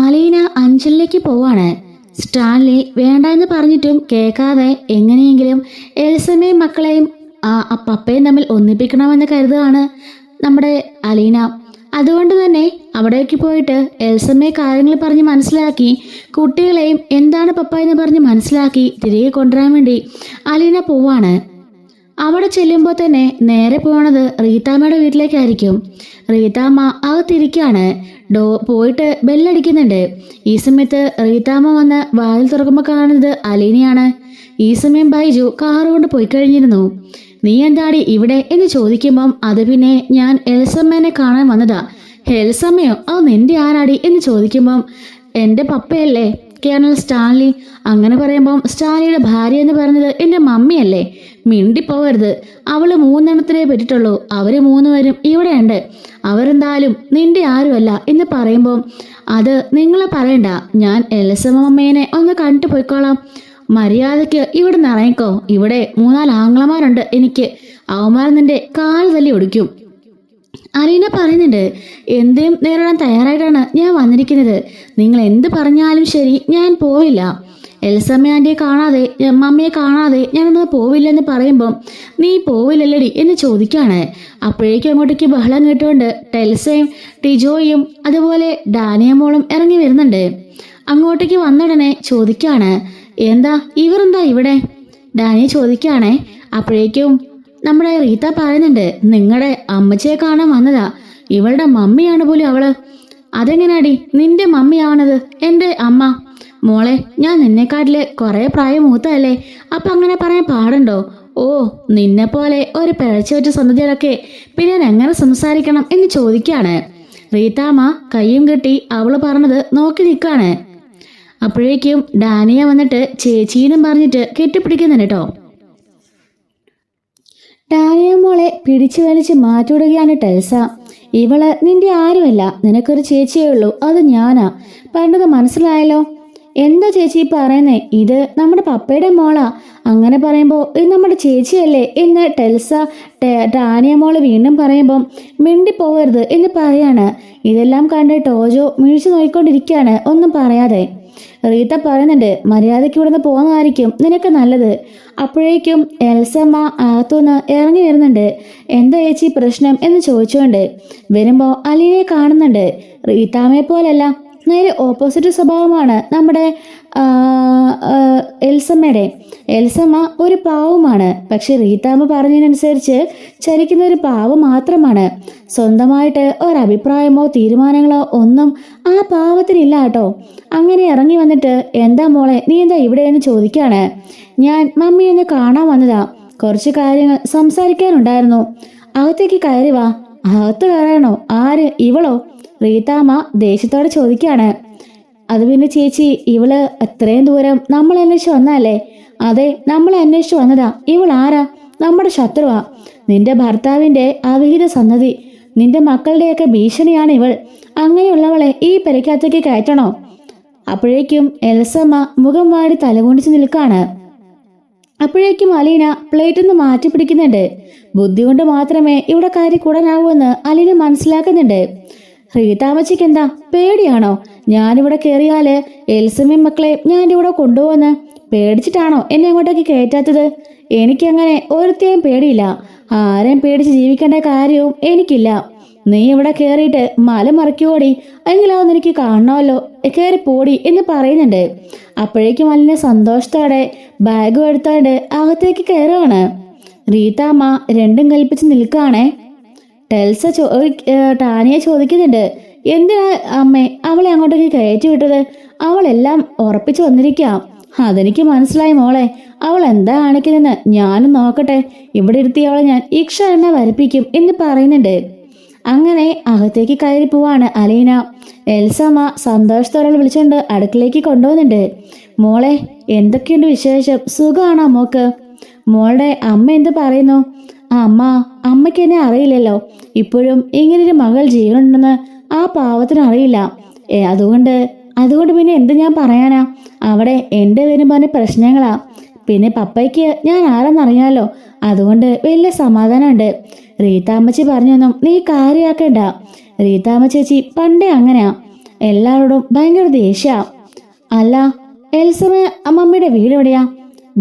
അലീന അഞ്ചലിലേക്ക് പോവാണ്. സ്റ്റാൻലി വേണ്ട എന്ന് പറഞ്ഞിട്ടും കേൾക്കാതെ എങ്ങനെയെങ്കിലും എൽസമ്മയും മക്കളെയും പപ്പയും തമ്മിൽ ഒന്നിപ്പിക്കണമെന്ന് കരുതുകയാണ് നമ്മുടെ അലീന. അതുകൊണ്ട് തന്നെ അവിടേക്ക് പോയിട്ട് എൽസമ്മയെ കാര്യങ്ങൾ പറഞ്ഞ് മനസ്സിലാക്കി കുട്ടികളെയും എന്താണ് പപ്പ എന്ന് പറഞ്ഞ് മനസ്സിലാക്കി തിരികെ കൊണ്ടുവരാൻ വേണ്ടി അലീന പോവാണ്. അവിടെ ചെല്ലുമ്പോൾ തന്നെ നേരെ പോണത് റീത്താമ്മയുടെ വീട്ടിലേക്കായിരിക്കും. റീത്താമ്മ അകത്തിരിക്കാണ്. പോയിട്ട് ബെല്ലടിക്കുന്നുണ്ട്. ഈ സമയത്ത് റീത്താമ്മ വന്ന് വാതിൽ തുറക്കുമ്പോൾ കാണുന്നത് അലീനയാണ്. ഈ സമയം ബൈജു കാറ് കൊണ്ട് പോയി കഴിഞ്ഞിരുന്നു. നീ എന്താടി ഇവിടെ എന്ന് ചോദിക്കുമ്പം അത് പിന്നെ ഞാൻ എൽസമ്മേനെ കാണാൻ വന്നതാ. എൽസമ്മയോ? അത് നിന്റെ ആരാടി എന്ന് ചോദിക്കുമ്പം എൻ്റെ പപ്പയല്ലേ കേണൽ സ്റ്റാൻലി. അങ്ങനെ പറയുമ്പം സ്റ്റാൻലിയുടെ ഭാര്യ എന്ന് പറയുന്നത് എൻ്റെ മമ്മിയല്ലേ. മിണ്ടിപ്പോകരുത്. അവള് 3 എണ്ണത്തിനേ പറ്റിയിട്ടുള്ളൂ. അവര് 3 പേരും ഇവിടെയുണ്ട്. അവരെന്തായാലും നിന്റെ ആരുമല്ല എന്ന് പറയുമ്പം അത് നിങ്ങളെ പറയണ്ട. ഞാൻ എൽസമ്മ മമ്മേനെ ഒന്ന് കണ്ടിട്ട് പോയിക്കോളാം. മര്യാദയ്ക്ക് ഇവിടെ നിന്ന് ഇറങ്ങിക്കോ. ഇവിടെ 3-4 ആംഗ്ലമാരുണ്ട് എനിക്ക്. അവന്മാർ നിന്റെ കാൽ തല്ലി ഒടിക്കും. അലീന പറയുന്നുണ്ട്. എന്തും നേരിടാൻ തയ്യാറായിട്ടാണ് ഞാൻ വന്നിരിക്കുന്നത്. നിങ്ങൾ എന്ത് പറഞ്ഞാലും ശരി, ഞാൻ പോവില്ല. എൽസമ്മ ആൻറ്റിയെ കാണാതെ മമ്മിയെ കാണാതെ ഞാനൊന്ന് പോവില്ലെന്ന് പറയുമ്പം നീ പോവില്ലല്ലടി എന്ന് ചോദിക്കുകയാണ്. അപ്പോഴേക്കും അങ്ങോട്ടേക്ക് ബഹളം കേട്ടുകൊണ്ട് ടെൽസയും ടിജോയും അതുപോലെ ഡാനിയമോളും ഇറങ്ങി വരുന്നുണ്ട്. അങ്ങോട്ടേക്ക് വന്നുടനെ ചോദിക്കുകയാണ്, എന്താ ഇവരെന്താ ഇവിടെ? ഡാനിയെ ചോദിക്കുകയാണേ. അപ്പോഴേക്കും നമ്മുടെ റീത്ത പറയുന്നുണ്ട്, നിങ്ങളുടെ അമ്മച്ചിയെ കാണാൻ വന്നതാ. ഇവളുടെ മമ്മിയാണ് പോലും അവള്. അതെങ്ങനെയാടി നിന്റെ മമ്മിയാവണത്? എൻ്റെ അമ്മ. മോളെ, ഞാൻ നിന്നെക്കാട്ടില് കുറെ പ്രായം മൂത്തല്ലേ. അപ്പം അങ്ങനെ പറയാൻ പാടുണ്ടോ? ഓ, നിന്നെ പോലെ ഒരു പിഴച്ച വെച്ച സന്തതികളൊക്കെ പിന്നെ എങ്ങനെ സംസാരിക്കണം എന്ന് ചോദിക്കുകയാണ്. റീത്താമ്മ കയ്യും കെട്ടി അവള് പറഞ്ഞത് നോക്കി നിൽക്കാണ്. അപ്പോഴേക്കും ഡാനിയ വന്നിട്ട് ചേച്ചീനും പറഞ്ഞിട്ട് കെട്ടിപ്പിടിക്കുന്നുണ്ട് കേട്ടോ. ഡാനിയ മോളെ പിടിച്ചു വലിച്ച് മാറ്റിവിടുകയാണ് ടെൽസ. ഇവള് നിന്റെ ആരുമല്ല, നിനക്കൊരു ചേച്ചിയേ ഉള്ളൂ, അത് ഞാനാ. പറഞ്ഞത് മനസ്സിലായല്ലോ? എന്താ ചേച്ചി പറയുന്നേ? ഇത് നമ്മുടെ പപ്പയുടെ മോളാ. അങ്ങനെ പറയുമ്പോൾ ഇത് നമ്മുടെ ചേച്ചിയല്ലേ എന്ന് ടെൽസ ഡാനിയ മോള് വീണ്ടും പറയുമ്പം മിണ്ടിപ്പോകരുത് എന്ന് പറയാണ്. ഇതെല്ലാം കണ്ട് ടോജോ മിഴിച്ചു നോക്കിക്കൊണ്ടിരിക്കുകയാണ്, ഒന്നും പറയാതെ. റീത്ത പറയുന്നുണ്ട്, മര്യാദയ്ക്ക് ഇവിടുന്ന് പോകുന്നതായിരിക്കും നിനക്ക് നല്ലത്. അപ്പോഴേക്കും എൽസമ്മ അകത്തുനിന്ന് ഇറങ്ങി വരുന്നുണ്ട്. എന്താ ചേച്ചി പ്രശ്നം എന്ന് ചോദിച്ചുകൊണ്ട് വരുമ്പോൾ അലീനയെ കാണുന്നുണ്ട്. റീത്താമ്മയെ പോലല്ല, നേരെ ഓപ്പോസിറ്റ് സ്വഭാവമാണ് നമ്മുടെ എൽസമ്മയുടെ. എൽസമ്മ ഒരു പാവമാണ്. പക്ഷെ റീത്താമ്മ പറഞ്ഞതിനനുസരിച്ച് ചലിക്കുന്ന ഒരു പാവം മാത്രമാണ്. സ്വന്തമായിട്ട് ഒരഭിപ്രായമോ തീരുമാനങ്ങളോ ഒന്നും ആ പാവത്തിനില്ല കേട്ടോ. അങ്ങനെ ഇറങ്ങി വന്നിട്ട് എന്താ മോളെ നീ എന്താ ഇവിടെയെന്ന് ചോദിക്കുകയാണ്. ഞാൻ മമ്മിയൊന്ന് കാണാൻ വന്നതാ. കുറച്ച് കാര്യങ്ങൾ സംസാരിക്കാനുണ്ടായിരുന്നു. അകത്തേക്ക് കയറി വാ. അകത്ത് കയറാനോ? ആര്? ഇവളോ? റീത്താമ്മ ദേഷ്യത്തോടെ ചോദിക്കുകയാണ്. അത് പിന്നെ ചേച്ചി, ഇവള് എത്രയും ദൂരം നമ്മളെ അന്വേഷിച്ച് വന്നല്ലേ? അതെ, നമ്മളെ അന്വേഷിച്ച് വന്നതാ. ഇവൾ ആരാ? നമ്മുടെ ശത്രുവാ. നിന്റെ ഭർത്താവിന്റെ അവിഹിത സന്തതി, നിന്റെ മക്കളുടെയൊക്കെ ഭീഷണിയാണ് ഇവൾ. അങ്ങനെയുള്ളവളെ ഈ പെരയ്ക്കകത്തേക്ക് കയറ്റണോ? അപ്പോഴേക്കും എൽസമ്മ മുഖം വാടി തലകുണിച്ച് നിൽക്കാണ്. അപ്പോഴേക്കും അലീന പ്ലേറ്റിൽ നിന്ന് മാറ്റി പിടിക്കുന്നുണ്ട്. ബുദ്ധി കൊണ്ട് മാത്രമേ ഇവിടെ കാര്യം കൂടാനാവൂവെന്ന് അലീന മനസ്സിലാക്കുന്നുണ്ട്. റീതാമച്ചിക്ക് എന്താ പേടിയാണോ? ഞാനിവിടെ കയറിയാല് എൽസമ്മയും മക്കളെ ഞാൻ ഇവിടെ കൊണ്ടുപോകുന്ന പേടിച്ചിട്ടാണോ എന്നെ അങ്ങോട്ടേക്ക് കയറ്റാത്തത്? എനിക്കങ്ങനെ ഒരുത്തേയും പേടിയില്ല. ആരെയും പേടിച്ച് ജീവിക്കേണ്ട കാര്യവും എനിക്കില്ല. നീ ഇവിടെ കയറിയിട്ട് മല മറിക്കുവോടി, എങ്കിലാവും എനിക്ക് കാണണമല്ലോ, കയറി പോടി എന്ന് പറയുന്നുണ്ട്. അപ്പോഴേക്കും അലിനെ സന്തോഷത്തോടെ ബാഗും എടുത്തോണ്ട് അകത്തേക്ക് കയറുകയാണ്. റീതാമ്മ രണ്ടും കൽപ്പിച്ച് നിൽക്കുകയാണേ. ടെൽസ ടാനിയെ ചോദിക്കുന്നുണ്ട്, എന്തിനാ അമ്മേ അവളെ അങ്ങോട്ടേക്ക് കയറ്റി വിട്ടത്? അവളെല്ലാം ഉറപ്പിച്ചു വന്നിരിക്കാം. അതെനിക്ക് മനസ്സിലായി മോളെ. അവൾ എന്താ കാണിക്കുന്നതെന്ന് ഞാനും നോക്കട്ടെ. ഇവിടെ ഇരുത്തി അവളെ ഞാൻ ഇക്ഷ എണ്ണ വരപ്പിക്കും എന്ന് പറയുന്നുണ്ട്. അങ്ങനെ അകത്തേക്ക് കയറി പോവാണ് അലീന. എൽസമ്മ സന്തോഷത്തോടെ വിളിച്ചുകൊണ്ട് അടുക്കളയിലേക്ക് കൊണ്ടുപോകുന്നുണ്ട്. മോളെ, എന്തൊക്കെയുണ്ട് വിശേഷം? സുഖമാണോ മോക്ക്? മോളുടെ അമ്മ എന്ത് പറയുന്നു? അമ്മ, അമ്മയ്ക്ക് എന്നെ അറിയില്ലല്ലോ. ഇപ്പോഴും ഇങ്ങനൊരു മകൾ ജീവനുണ്ടെന്ന് ആ പാവത്തിന് അറിയില്ല. അതുകൊണ്ട് പിന്നെ എന്ത് ഞാൻ പറയാനാ? അവിടെ എൻ്റെ പേരും പറഞ്ഞ പ്രശ്നങ്ങളാ. പിന്നെ പപ്പയ്ക്ക് ഞാൻ ആരെന്നറിയാലോ. അതുകൊണ്ട് വലിയ സമാധാനമുണ്ട്. റീത്താമ്മച്ചി പറഞ്ഞൊന്നും നീ കാര്യമാക്കണ്ട. റീത്താമ്മ ചേച്ചി പണ്ടേ അങ്ങനെയാ. എല്ലാവരോടും ഭയങ്കര ദേഷ്യ. അല്ല, എൽസമ്മ മമ്മിയുടെ വീട് എവിടെയാ?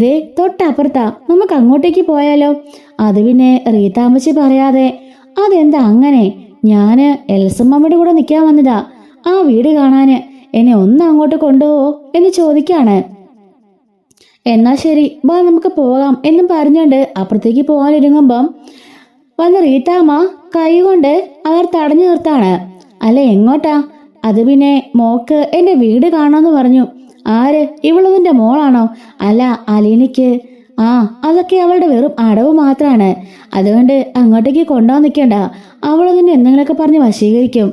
ദേ തൊട്ടപ്പുറത്താ, നമുക്ക് അങ്ങോട്ടേക്ക് പോയാലോ? അത് പിന്നെ റീതാമ്മച്ചി പറയാതെ. അതെന്താ അങ്ങനെ? ഞാന് എൽസമ്മയുടെ കൂടെ നിൽക്കാൻ വന്നതാ ആ വീട് കാണാന്. എന്നെ ഒന്ന് അങ്ങോട്ട് കൊണ്ടുപോവോ എന്ന് ചോദിക്കാണ്. എന്നാ ശരി, വാ നമുക്ക് പോകാം എന്നും പറഞ്ഞുകൊണ്ട് അപ്പുറത്തേക്ക് പോകാനിരുങ്ങുമ്പം വന്ന് റീതാമ്മ കൈ കൊണ്ട് അവർ തടഞ്ഞു നിർത്താണ്. അല്ല, എങ്ങോട്ടാ? അത് പിന്നെ മോക്ക് എന്റെ വീട് കാണാന്ന് പറഞ്ഞു. ആര്? ഇവളതിന്റെ മോളാണോ? അല്ല, അലീനയ്ക്ക്. ആ, അതൊക്കെ അവളുടെ വെറും അടവ് മാത്രാണ്. അതുകൊണ്ട് അങ്ങോട്ടേക്ക് കൊണ്ടുപോകാൻ നിൽക്കണ്ട. അവളതിന് എന്തെങ്കിലുമൊക്കെ പറഞ്ഞ് വശീകരിക്കും.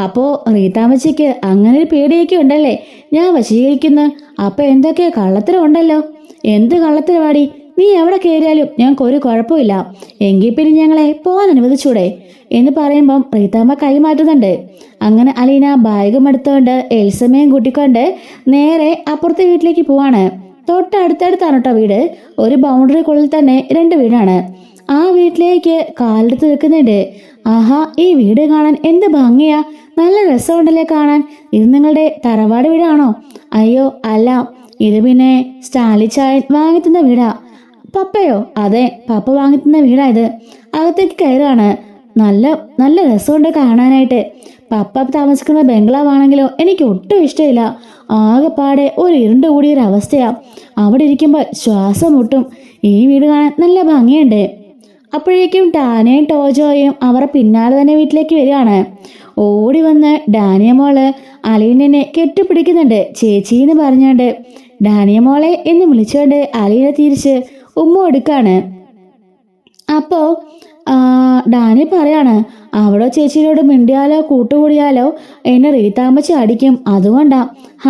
അപ്പോ റീതാമ്മച്ചിക്ക് അങ്ങനെ ഒരു പേടിയൊക്കെ ഉണ്ടല്ലേ ഞാൻ വശീകരിക്കുന്നു? അപ്പൊ എന്തൊക്കെയോ കള്ളത്തരം ഉണ്ടല്ലോ. എന്ത് കള്ളത്തരവാടി? നീ എവിടെ കയറിയാലും ഞങ്ങൾക്ക് ഒരു കുഴപ്പമില്ല. എങ്കിൽ പിന്നെ ഞങ്ങളെ പോകാൻ അനുവദിച്ചൂടെ എന്ന് പറയുമ്പം റീതാമ്മ കൈ മാറ്റുന്നുണ്ട്. അങ്ങനെ അലീന ബാഗും എടുത്തുകൊണ്ട് എൽസമ്മയും കൂട്ടിക്കൊണ്ട് നേരെ അപ്പുറത്തെ വീട്ടിലേക്ക് പോവാണ്. തൊട്ടടുത്തടുത്താണ് കേട്ടോ വീട്. ഒരു ബൗണ്ടറിക്കുള്ളിൽ തന്നെ 2 വീടാണ്. ആ വീട്ടിലേക്ക് കാലെടുത്ത് വെക്കുന്നുണ്ട്. ആഹാ, ഈ വീട് കാണാൻ എന്ത് ഭംഗിയാ! നല്ല രസമുണ്ടല്ലേ കാണാൻ. ഇത് നിങ്ങളുടെ തറവാട് വീടാണോ? അയ്യോ അല്ല, ഇത് പിന്നെ സ്റ്റാലിച്ചായൻ വാങ്ങിത്തുന്ന വീടാ. പപ്പയോ? അതെ, പപ്പ വാങ്ങിത്തുന്ന വീടാ ഇത്. അകത്തേക്ക് കയറാണ്. നല്ല നല്ല രസമുണ്ട് കാണാനായിട്ട്. പപ്പ താമസിക്കുന്ന ബംഗ്ലാവാണെങ്കിലോ എനിക്ക് ഒട്ടും ഇഷ്ടമില്ല. ആകെപ്പാടെ ഒരു ഇരുണ്ട് കൂടിയൊരു അവസ്ഥയാ. അവിടെ ഇരിക്കുമ്പോൾ ശ്വാസം മുട്ടും. ഈ വീട് കാണാൻ നല്ല ഭംഗിയുണ്ട്. അപ്പോഴേക്കും ഡാനയും ടോജോയും അവരുടെ പിന്നാലെ തന്നെ വീട്ടിലേക്ക് വരികയാണ്. ഓടി വന്ന് ഡാനിയ മോള് അലീനെ കെട്ടിപ്പിടിക്കുന്നുണ്ട്. ചേച്ചിന്ന് പറഞ്ഞുകൊണ്ട് ഡാനിയ മോളെ എന്ന് വിളിച്ചുകൊണ്ട് അലീന തിരിച്ച് ഉമ്മ എടുക്കാണ്. അപ്പോ ഡാനി പറയാണ്, അവിടെ ചേച്ചിയോട് മിണ്ടിയാലോ കൂട്ടുകൂടിയാലോ എന്നെ റീതാമ്മച്ചി അടിക്കും. അതുകൊണ്ടാ.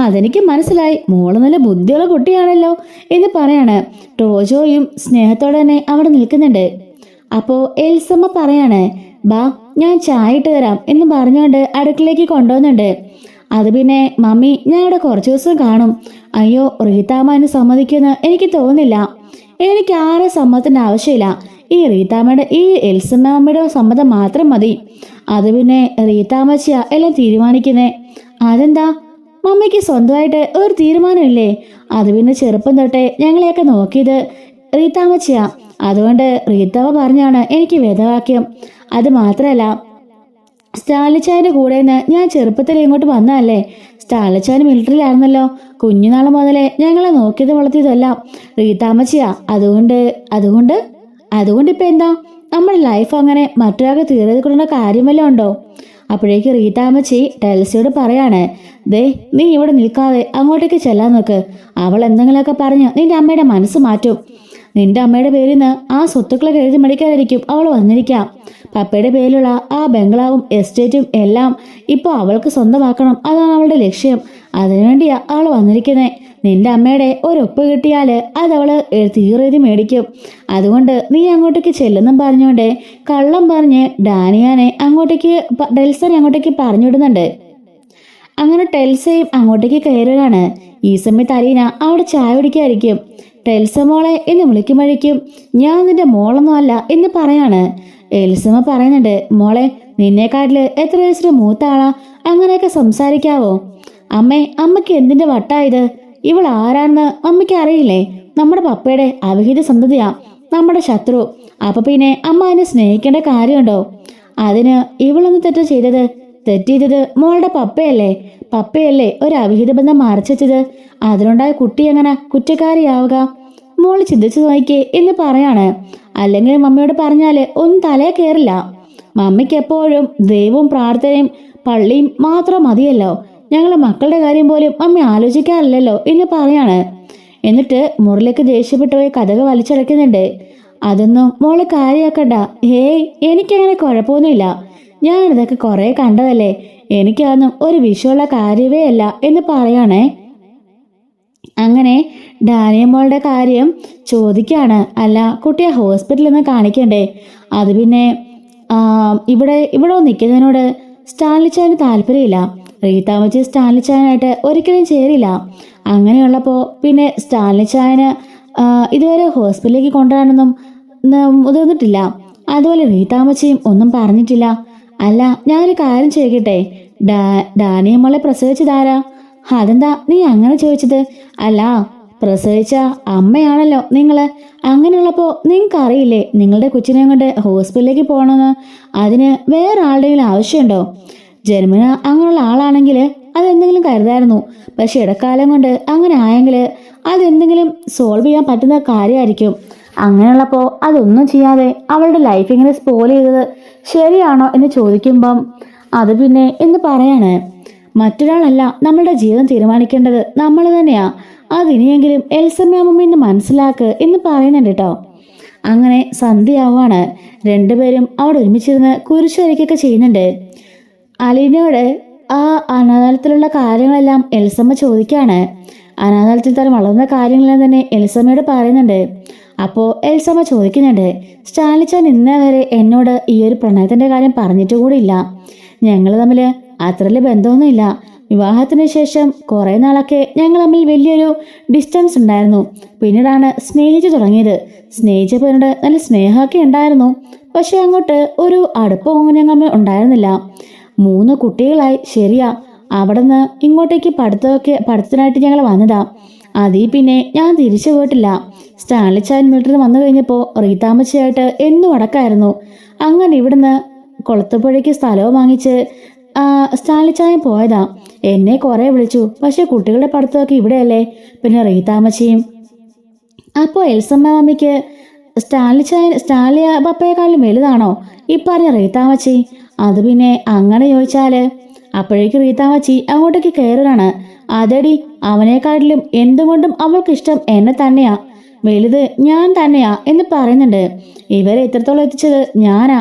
അതെനിക്ക് മനസ്സിലായി. മോള് നല്ല ബുദ്ധിയുള്ള കുട്ടിയാണല്ലോ എന്ന് പറയാണ്. ടോജോയും സ്നേഹത്തോടെ തന്നെ അവിടെ നിൽക്കുന്നുണ്ട്. അപ്പോ എൽസമ്മ പറയാണ്, ബാ ഞാൻ ചായ ഇട്ട് തരാം എന്ന് പറഞ്ഞുകൊണ്ട് അടുക്കളയിലേക്ക് കൊണ്ടുവന്നുണ്ട്. അത് പിന്നെ മമ്മി, ഞാൻ ഇവിടെ കുറച്ച് ദിവസം കാണും. അയ്യോ, റീതാമ്മ എന്നെ സമ്മതിക്കുമെന്ന് എനിക്ക് തോന്നുന്നില്ല. എനിക്ക് ആരെ സമ്മതത്തിന്റെ ആവശ്യമില്ല. ഈ റീതാമ്മയുടെ ഈ എൽസമ്മയുടെ സമ്മതം മാത്രം മതി. അത് പിന്നെ റീതാമ്മച്ചിയാ എല്ലാം തീരുമാനിക്കുന്നേ. അതെന്താ? മമ്മിക്ക് സ്വന്തമായിട്ട് ഒരു തീരുമാനമില്ലേ? അത് പിന്നെ ചെറുപ്പം തൊട്ടേ ഞങ്ങളെയൊക്കെ നോക്കിയത് റീതാമ്മച്ചിയാ. അതുകൊണ്ട് റീതാമ്മ പറഞ്ഞാണ് എനിക്ക് വേദവാക്യം. അത് മാത്രമല്ല, സ്റ്റാലിച്ചായന്റെ കൂടെ നിന്ന് ഞാൻ ചെറുപ്പത്തിൽ ഇങ്ങോട്ട് വന്നതല്ലേ. സ്റ്റാലിച്ചാൻ മിലിറ്ററിയിലായിരുന്നല്ലോ. കുഞ്ഞുനാൾ മുതലേ ഞങ്ങളെ നോക്കിയത് വളർത്തിയതെല്ലാം റീതാമ്മച്ചിയാ. അതുകൊണ്ട് ഇപ്പൊ എന്താ? നമ്മുടെ ലൈഫ് അങ്ങനെ മറ്റൊരാൾക്ക് തീർന്നത് കൊണ്ടുള്ള കാര്യം വല്ലതും ഉണ്ടോ? അപ്പോഴേക്ക് റീതാമ്മച്ചി ടെൽസിയോട് പറയാണ്, ദേ നീ ഇവിടെ നിൽക്കാതെ അങ്ങോട്ടേക്ക് ചെല്ലാൻ നോക്ക്. അവൾ എന്തെങ്കിലുമൊക്കെ പറഞ്ഞ് നിന്റെ അമ്മയുടെ മനസ്സ് മാറ്റും. നിന്റെ അമ്മയുടെ പേരിൽ നിന്ന് ആ സ്വത്തുക്കളൊക്കെ എഴുതി മേടിക്കാനായിരിക്കും അവൾ വന്നിരിക്കാം. പപ്പയുടെ പേരിലുള്ള ആ ബംഗ്ലാവും എസ്റ്റേറ്റും എല്ലാം ഇപ്പോൾ അവൾക്ക് സ്വന്തമാക്കണം. അതാണ് അവളുടെ ലക്ഷ്യം. അതിനുവേണ്ടിയാ അവൾ വന്നിരിക്കുന്നേ. നിന്റെ അമ്മയുടെ ഒരൊപ്പ് കിട്ടിയാല് അതവള് തീരെഴുതി മേടിക്കും. അതുകൊണ്ട് നീ അങ്ങോട്ടേക്ക് ചെല്ലുന്നും പറഞ്ഞുകൊണ്ട് കള്ളം പറഞ്ഞ് ഡാനിയാനെ അങ്ങോട്ടേക്ക് ഡെൽസനെ അങ്ങോട്ടേക്ക് പറഞ്ഞിടുന്നുണ്ട്. അങ്ങനെ ടെൽസയും അങ്ങോട്ടേക്ക് കയറുകയാണ്. ഈ സമയത്ത് അലീന അവിടെ ചായ കുടിക്കായിരിക്കും. ടെൽസ മോളെ എന്ന് വിളിക്കുമ്പോഴേക്കും ഞാൻ നിന്റെ മോളൊന്നും അല്ല എന്ന് പറയാണ്. എൽസമ്മ പറയുന്നുണ്ട്, മോളെ നിന്നെക്കാട്ടില് എത്ര വയസ്സിന് മൂത്ത ആളാ? അങ്ങനെയൊക്കെ സംസാരിക്കാവോ? അമ്മയ്ക്ക് എന്തിന്റെ വട്ടായത്? ഇവൾ ആരാണെന്ന് അമ്മയ്ക്ക് അറിയില്ലേ? നമ്മുടെ പപ്പയുടെ അവിഹിത സന്തതിയാ, നമ്മുടെ ശത്രു. അപ്പൊ പിന്നെ അമ്മ അതിനെ സ്നേഹിക്കേണ്ട കാര്യമുണ്ടോ? അതിന് ഇവളൊന്ന് തെറ്റ് ചെയ്തത്? തെറ്റിയത് മോളുടെ പപ്പയല്ലേ ഒരു അവിഹിത ബന്ധം മറച്ചത്. അതിനുണ്ടായ കുട്ടി എങ്ങനെ കുറ്റക്കാരിയാവുക? മോള് ചിന്തിച്ചു നോക്കിക്കേ എന്ന് പറയാണ്. അല്ലെങ്കിൽ മമ്മിയോട് പറഞ്ഞാല് ഒന്നും തലേ കയറില്ല. മമ്മിക്ക് എപ്പോഴും ദൈവവും പ്രാർത്ഥനയും പള്ളിയും മാത്രം മതിയല്ലോ. ഞങ്ങളെ മക്കളുടെ കാര്യം പോലും മമ്മി ആലോചിക്കാറില്ലല്ലോ എന്ന് പറയാണ്. എന്നിട്ട് മുറിലേക്ക് ദേഷ്യപ്പെട്ടു പോയി കഥക് വലിച്ചടയ്ക്കുന്നുണ്ട്. അതൊന്നും മോള് കാര്യമാക്കണ്ട. ഹേയ്, എനിക്കങ്ങനെ കുഴപ്പമൊന്നുമില്ല. ഞാൻ ഇതൊക്കെ കുറെ കണ്ടതല്ലേ. എനിക്കതൊന്നും ഒരു വിഷയമുള്ള കാര്യമേ അല്ല എന്ന് പറയണേ. അങ്ങനെ ഡാനിയമോളുടെ കാര്യം ചോദിക്കാണ്. അല്ല, കുട്ടിയെ ഹോസ്പിറ്റലിൽ നിന്ന് കാണിക്കണ്ടേ? അത് പിന്നെ ഇവിടെ നിൽക്കുന്നതിനോട് സ്റ്റാൻലിച്ചാന് താല്പര്യമില്ല. റീതാമ്മച്ചി സ്റ്റാൻലിച്ചാനായിട്ട് ഒരിക്കലും ചേരില്ല. അങ്ങനെയുള്ളപ്പോൾ പിന്നെ സ്റ്റാൻലിച്ചായന് ഇതുവരെ ഹോസ്പിറ്റലിലേക്ക് കൊണ്ടുവരാനൊന്നും മുതിർന്നിട്ടില്ല. അതുപോലെ റീതാമ്മച്ചിയും ഒന്നും പറഞ്ഞിട്ടില്ല. അല്ല, ഞാനൊരു കാര്യം ചെയ്യട്ടെ? ഡാനിയ മോളെ പ്രസവിച്ചതാരാ? അതെന്താ നീ അങ്ങനെ ചോദിച്ചത്? അല്ല, പ്രസവിച്ച അമ്മയാണല്ലോ നിങ്ങള്. അങ്ങനെയുള്ളപ്പോൾ നിങ്ങൾക്കറിയില്ലേ നിങ്ങളുടെ കൊച്ചിനെ കൊണ്ട് ഹോസ്പിറ്റലിലേക്ക് പോകണമെന്ന്? അതിന് വേറെ ആളുടെയെങ്കിലും ആവശ്യമുണ്ടോ? ജന്മന അങ്ങനെയുള്ള ആളാണെങ്കിൽ അതെന്തെങ്കിലും കരുതായിരുന്നു. പക്ഷെ ഇടക്കാലം കൊണ്ട് അങ്ങനെ ആയെങ്കിൽ അതെന്തെങ്കിലും സോൾവ് ചെയ്യാൻ പറ്റുന്ന കാര്യമായിരിക്കും. അങ്ങനെയുള്ളപ്പോൾ അതൊന്നും ചെയ്യാതെ അവളുടെ ലൈഫ് ഇങ്ങനെ സ്പോയിൽ ചെയ്തത് ശരിയാണോ എന്ന് ചോദിക്കുമ്പം അത് പിന്നെ എന്ന് പറയാണ്. മറ്റൊരാളല്ല നമ്മളുടെ ജീവിതം തീരുമാനിക്കേണ്ടത് നമ്മൾ തന്നെയാ. അതിനിയെങ്കിലും എൽസമ്മയമ്മന്ന് മനസ്സിലാക്ക് എന്ന് പറയുന്നുണ്ട് കേട്ടോ. അങ്ങനെ സന്ധ്യയാവുകയാണ്. രണ്ടുപേരും അവിടെ ഒരുമിച്ചിരുന്ന് കുരിശുവരയ്ക്കൊക്കെ ചെയ്യുന്നുണ്ട്. അലീനയോട് ആ അനാഥാലയത്തിലുള്ള കാര്യങ്ങളെല്ലാം എൽസമ്മ ചോദിക്കുകയാണ്. അനാഥാലയത്തിൽ തന്നെ വളർന്ന കാര്യങ്ങളെല്ലാം തന്നെ എൽസമ്മയോട് പറയുന്നുണ്ട്. അപ്പോൾ എൽസമ്മ ചോദിക്കുന്നുണ്ട്, സ്റ്റാലിച്ചാൻ ഇന്നേ വരെ എന്നോട് ഈ ഒരു പ്രണയത്തിൻ്റെ കാര്യം പറഞ്ഞിട്ട് കൂടിയില്ല. ഞങ്ങൾ തമ്മിൽ അത്ര വലിയ ബന്ധമൊന്നുമില്ല. വിവാഹത്തിന് ശേഷം കുറേ നാളൊക്കെ ഞങ്ങൾ തമ്മിൽ വലിയൊരു ഡിസ്റ്റൻസ് ഉണ്ടായിരുന്നു. പിന്നീടാണ് സ്നേഹിച്ചു തുടങ്ങിയത്. സ്നേഹിച്ചപ്പോൾ എന്നോട് നല്ല സ്നേഹമൊക്കെ ഉണ്ടായിരുന്നു. പക്ഷെ അങ്ങോട്ട് ഒരു അടുപ്പം ഞങ്ങൾ ഉണ്ടായിരുന്നില്ല. 3 കുട്ടികളായി. ശരിയാ, അവിടെ നിന്ന് ഇങ്ങോട്ടേക്ക് പഠിത്തത്തിനായിട്ട് ഞങ്ങൾ വന്നതാ. അതിൽ പിന്നെ ഞാൻ തിരിച്ചു പോയിട്ടില്ല. സ്റ്റാലിച്ചാൻ വീട്ടിൽ വന്നു കഴിഞ്ഞപ്പോൾ റീതാമച്ചയായിട്ട് എന്നും അടക്കായിരുന്നു. അങ്ങനെ ഇവിടുന്ന് കൊളത്തുപുഴയ്ക്ക് സ്ഥലവും വാങ്ങിച്ച് സ്റ്റാലിച്ചായൻ പോയതാ. എന്നെ കുറേ വിളിച്ചു. പക്ഷെ കുട്ടികളുടെ പഠിത്തമൊക്കെ ഇവിടെയല്ലേ. പിന്നെ റീതാമച്ചിയും. അപ്പോൾ എൽസമ്മ മമ്മിക്ക് സ്റ്റാലിയ പപ്പയെക്കാളും വലുതാണോ ഈ പറഞ്ഞ റീതാമച്ചി? അത് പിന്നെ അങ്ങനെ ചോദിച്ചാല് അപ്പോഴേക്ക് റീതാമച്ചി അങ്ങോട്ടേക്ക് കയറുകയാണ്. അതെടി, അവനെക്കാട്ടിലും എന്തുകൊണ്ടും അവൾക്ക് ഇഷ്ടം എന്നെ തന്നെയാ. വലുത് ഞാൻ തന്നെയാ എന്ന് പറയുന്നുണ്ട്. ഇവരെ ഇത്രത്തോളം എത്തിച്ചത് ഞാനാ.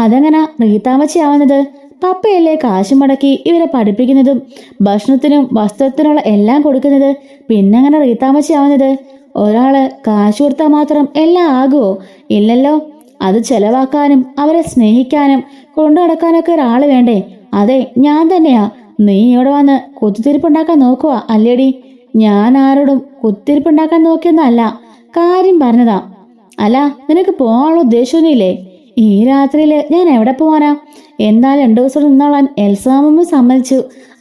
അതെങ്ങനാ റീതാമച്ചി ആവുന്നത്? പപ്പയല്ലേ കാശ് മുടക്കി ഇവരെ പഠിപ്പിക്കുന്നതും ഭക്ഷണത്തിനും വസ്ത്രത്തിനുള്ള എല്ലാം കൊടുക്കുന്നത്. പിന്നെങ്ങനെ റീതാമച്ചി ആവുന്നത്? ഒരാള് കാശ് കൊടുത്താൽ മാത്രം എല്ലാം ആകുമോ? ഇല്ലല്ലോ. അത് ചെലവാക്കാനും അവരെ സ്നേഹിക്കാനും കൊണ്ടു നടക്കാനൊക്കെ ഒരാൾ വേണ്ടേ? അതെ, ഞാൻ തന്നെയാ. നീ ഇവിടെ വന്ന് കുത്തിത്തിരിപ്പുണ്ടാക്കാൻ നോക്കുക അല്ലേടി? ഞാൻ ആരോടും കുത്തിരിപ്പുണ്ടാക്കാൻ നോക്കിയൊന്നല്ല, കാര്യം പറഞ്ഞതാ. അല്ല, നിനക്ക് പോകാനുള്ള ഉദ്ദേശമൊന്നുമില്ലേ? ഈ രാത്രിയിൽ ഞാൻ എവിടെ പോവാനാ? എന്തായാലും 2 ദിവസം നിന്നോളാൻ എൽസാമ്മ സമ്മതിച്ചു.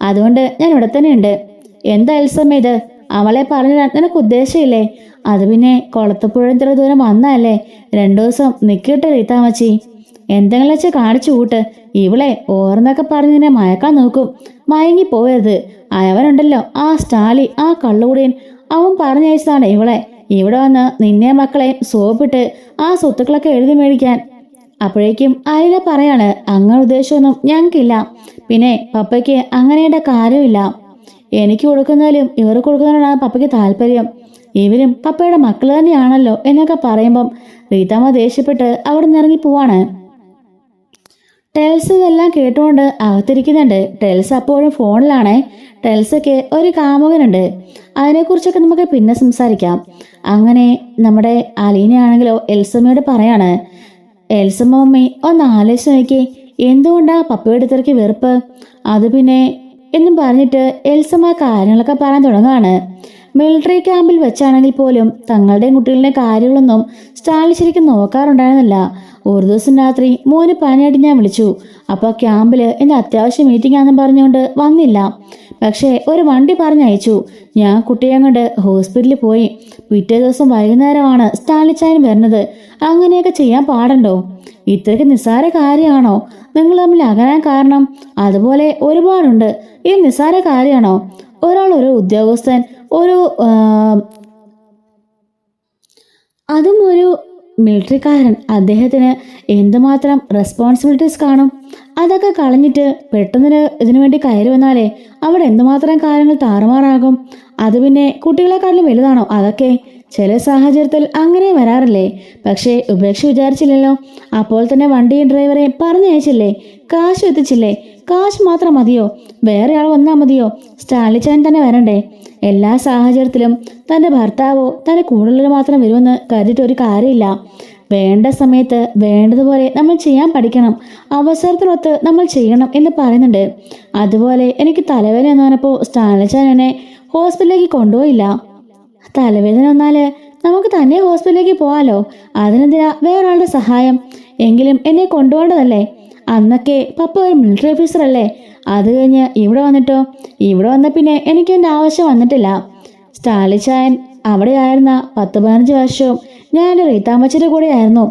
അതുകൊണ്ട് ഞാൻ ഇവിടെ തന്നെ ഉണ്ട്. എന്താ എൽസമ്മ ഇത്? അവളെ പറഞ്ഞിടാൻ നിനക്ക് ഉദ്ദേശമില്ലേ? അത് പിന്നെ കൊളത്തുപുഴ ഇത്ര ദൂരം വന്നല്ലേ. 2 ദിവസം നിൽക്കട്ടെ റീതാമച്ചി. എന്തെങ്കിലും വെച്ച് കാണിച്ചു കൂട്ട്. ഇവളെ ഓർന്നൊക്കെ പറഞ്ഞ് നിന്നെ മയക്കാൻ നോക്കും. മയങ്ങി പോയത് അവനുണ്ടല്ലോ, ആ സ്റ്റാലി, ആ കള്ളുകൂടിയൻ. അവൻ പറഞ്ഞയച്ചതാണ് ഇവളെ ഇവിടെ വന്ന് നിന്നെ മക്കളെ സോപ്പിട്ട് ആ സ്വത്തുക്കളൊക്കെ എഴുതി മേടിക്കാൻ. അപ്പോഴേക്കും അയല പറയാണ്, അങ്ങനെ ഉദ്ദേശമൊന്നും ഞങ്ങൾക്കില്ല. പിന്നെ പപ്പയ്ക്ക് അങ്ങനെയുടെ കാര്യമില്ല. എനിക്ക് കൊടുക്കുന്നതിലും ഇവർക്ക് കൊടുക്കുന്നതിനാണ് പപ്പയ്ക്ക് താല്പര്യം. ഇവരും പപ്പയുടെ മക്കൾ തന്നെയാണല്ലോ എന്നൊക്കെ പറയുമ്പം റീതാമ്മ ദേഷ്യപ്പെട്ട് അവിടെ നിന്ന് ഇറങ്ങി പോവാണ്. ടെൽസ് ഇതെല്ലാം കേട്ടുകൊണ്ട് അകത്തിരിക്കുന്നുണ്ട്. ടെൽസ് അപ്പോഴും ഫോണിലാണ്. ടെൽസൊക്കെ ഒരു കാമുകനുണ്ട്. അതിനെക്കുറിച്ചൊക്കെ നമുക്ക് പിന്നെ സംസാരിക്കാം. അങ്ങനെ നമ്മുടെ അലീനയാണെങ്കിലോ എൽസമ്മയോട് പറയാണ്, എൽസമ്മ മമ്മി ഒന്ന് ആലോചിച്ച് നോക്കി, എന്തുകൊണ്ടാ പപ്പയുടെ അടുത്തേക്ക് വെറുപ്പ്? അത് പിന്നെ എന്നും പറഞ്ഞിട്ട് എൽസമ്മ കാര്യങ്ങളൊക്കെ പറയാൻ തുടങ്ങുകയാണ്. മിലിറ്ററി ക്യാമ്പിൽ വെച്ചാണെങ്കിൽ പോലും തങ്ങളുടെയും കുട്ടികളുടെ കാര്യങ്ങളൊന്നും സ്റ്റാലി ശരിക്കും നോക്കാറുണ്ടായിരുന്നില്ല. ഒരു ദിവസം രാത്രി മോന് പനിയായിട്ട് ഞാൻ വിളിച്ചു. അപ്പോൾ ക്യാമ്പിൽ എൻ്റെ അത്യാവശ്യം മീറ്റിംഗ് ആണെന്ന് പറഞ്ഞുകൊണ്ട് വന്നില്ല. പക്ഷേ ഒരു വണ്ടി പറഞ്ഞയച്ചു. ഞാൻ കുട്ടിയെ കൊണ്ട് ഹോസ്പിറ്റലിൽ പോയി. പിറ്റേ ദിവസം വൈകുന്നേരമാണ് സ്റ്റാലിച്ചായൻ വരുന്നത്. അങ്ങനെയൊക്കെ ചെയ്യാൻ പാടുണ്ടോ? ഇത്രയ്ക്ക് നിസ്സാര കാര്യമാണോ നിങ്ങൾ തമ്മിൽ അകലാൻ കാരണം? അതുപോലെ ഒരുപാടുണ്ട്. ഈ നിസ്സാര കാര്യമാണോ? ഒരു ഉദ്യോഗസ്ഥൻ, അതും ഒരു മിലിറ്ററിക്കാരൻ, അദ്ദേഹത്തിന് എന്തുമാത്രം റെസ്പോൺസിബിലിറ്റീസ് കാണും. അതൊക്കെ കളഞ്ഞിട്ട് പെട്ടെന്ന് ഇതിനു വേണ്ടി കയറി വന്നാലേ അവിടെ എന്തുമാത്രം കാര്യങ്ങൾ താറുമാറാകും. അത് പിന്നെ കുട്ടികളെക്കാട്ടിലും വലുതാണോ അതൊക്കെ? ചില സാഹചര്യത്തിൽ അങ്ങനെ വരാറില്ലേ? പക്ഷേ ഉപേക്ഷ വിചാരിച്ചില്ലല്ലോ. അപ്പോൾ തന്നെ വണ്ടിയും ഡ്രൈവറെയും പറഞ്ഞയച്ചില്ലേ? കാശ് എത്തിച്ചില്ലേ? കാശ് മാത്രം മതിയോ? വേറെ ആൾ വന്നാൽ മതിയോ? സ്റ്റാലിച്ചാൻ തന്നെ വരണ്ടേ? എല്ലാ സാഹചര്യത്തിലും തൻ്റെ ഭർത്താവോ തൻ്റെ കൂടുതൽ മാത്രം വരുമെന്ന് കരുതിയിട്ട് ഒരു കാര്യമില്ല. വേണ്ട സമയത്ത് വേണ്ടതുപോലെ നമ്മൾ ചെയ്യാൻ പഠിക്കണം. അവസരത്തിനൊത്ത് നമ്മൾ ചെയ്യണം എന്ന് പറയുന്നുണ്ട്. അതുപോലെ എനിക്ക് തലവേദന എന്ന് പറഞ്ഞപ്പോൾ സ്റ്റാലിച്ചാൻ എന്നെ ഹോസ്പിറ്റലിലേക്ക് കൊണ്ടുപോയില്ല. തലവേദന വന്നാൽ നമുക്ക് തന്നെ ഹോസ്പിറ്റലിലേക്ക് പോകാമല്ലോ. അതിനെന്തിനാ വേറൊരാളുടെ സഹായം? എങ്കിലും എന്നെ കൊണ്ടുപോകേണ്ടതല്ലേ? അന്നൊക്കെ പപ്പ ഒരു മിലിറ്ററി ഓഫീസർ അല്ലേ? അത് കഴിഞ്ഞ് ഇവിടെ വന്നിട്ടോ? ഇവിടെ വന്ന പിന്നെ എനിക്ക് എൻ്റെ ആവശ്യം വന്നിട്ടില്ല. സ്റ്റാലിച്ചായൻ അവിടെ ആയിരുന്ന 10-15 വർഷവും ഞാൻ റീത്താമ്മച്ചിയുടെ കൂടെ ആയിരുന്നു.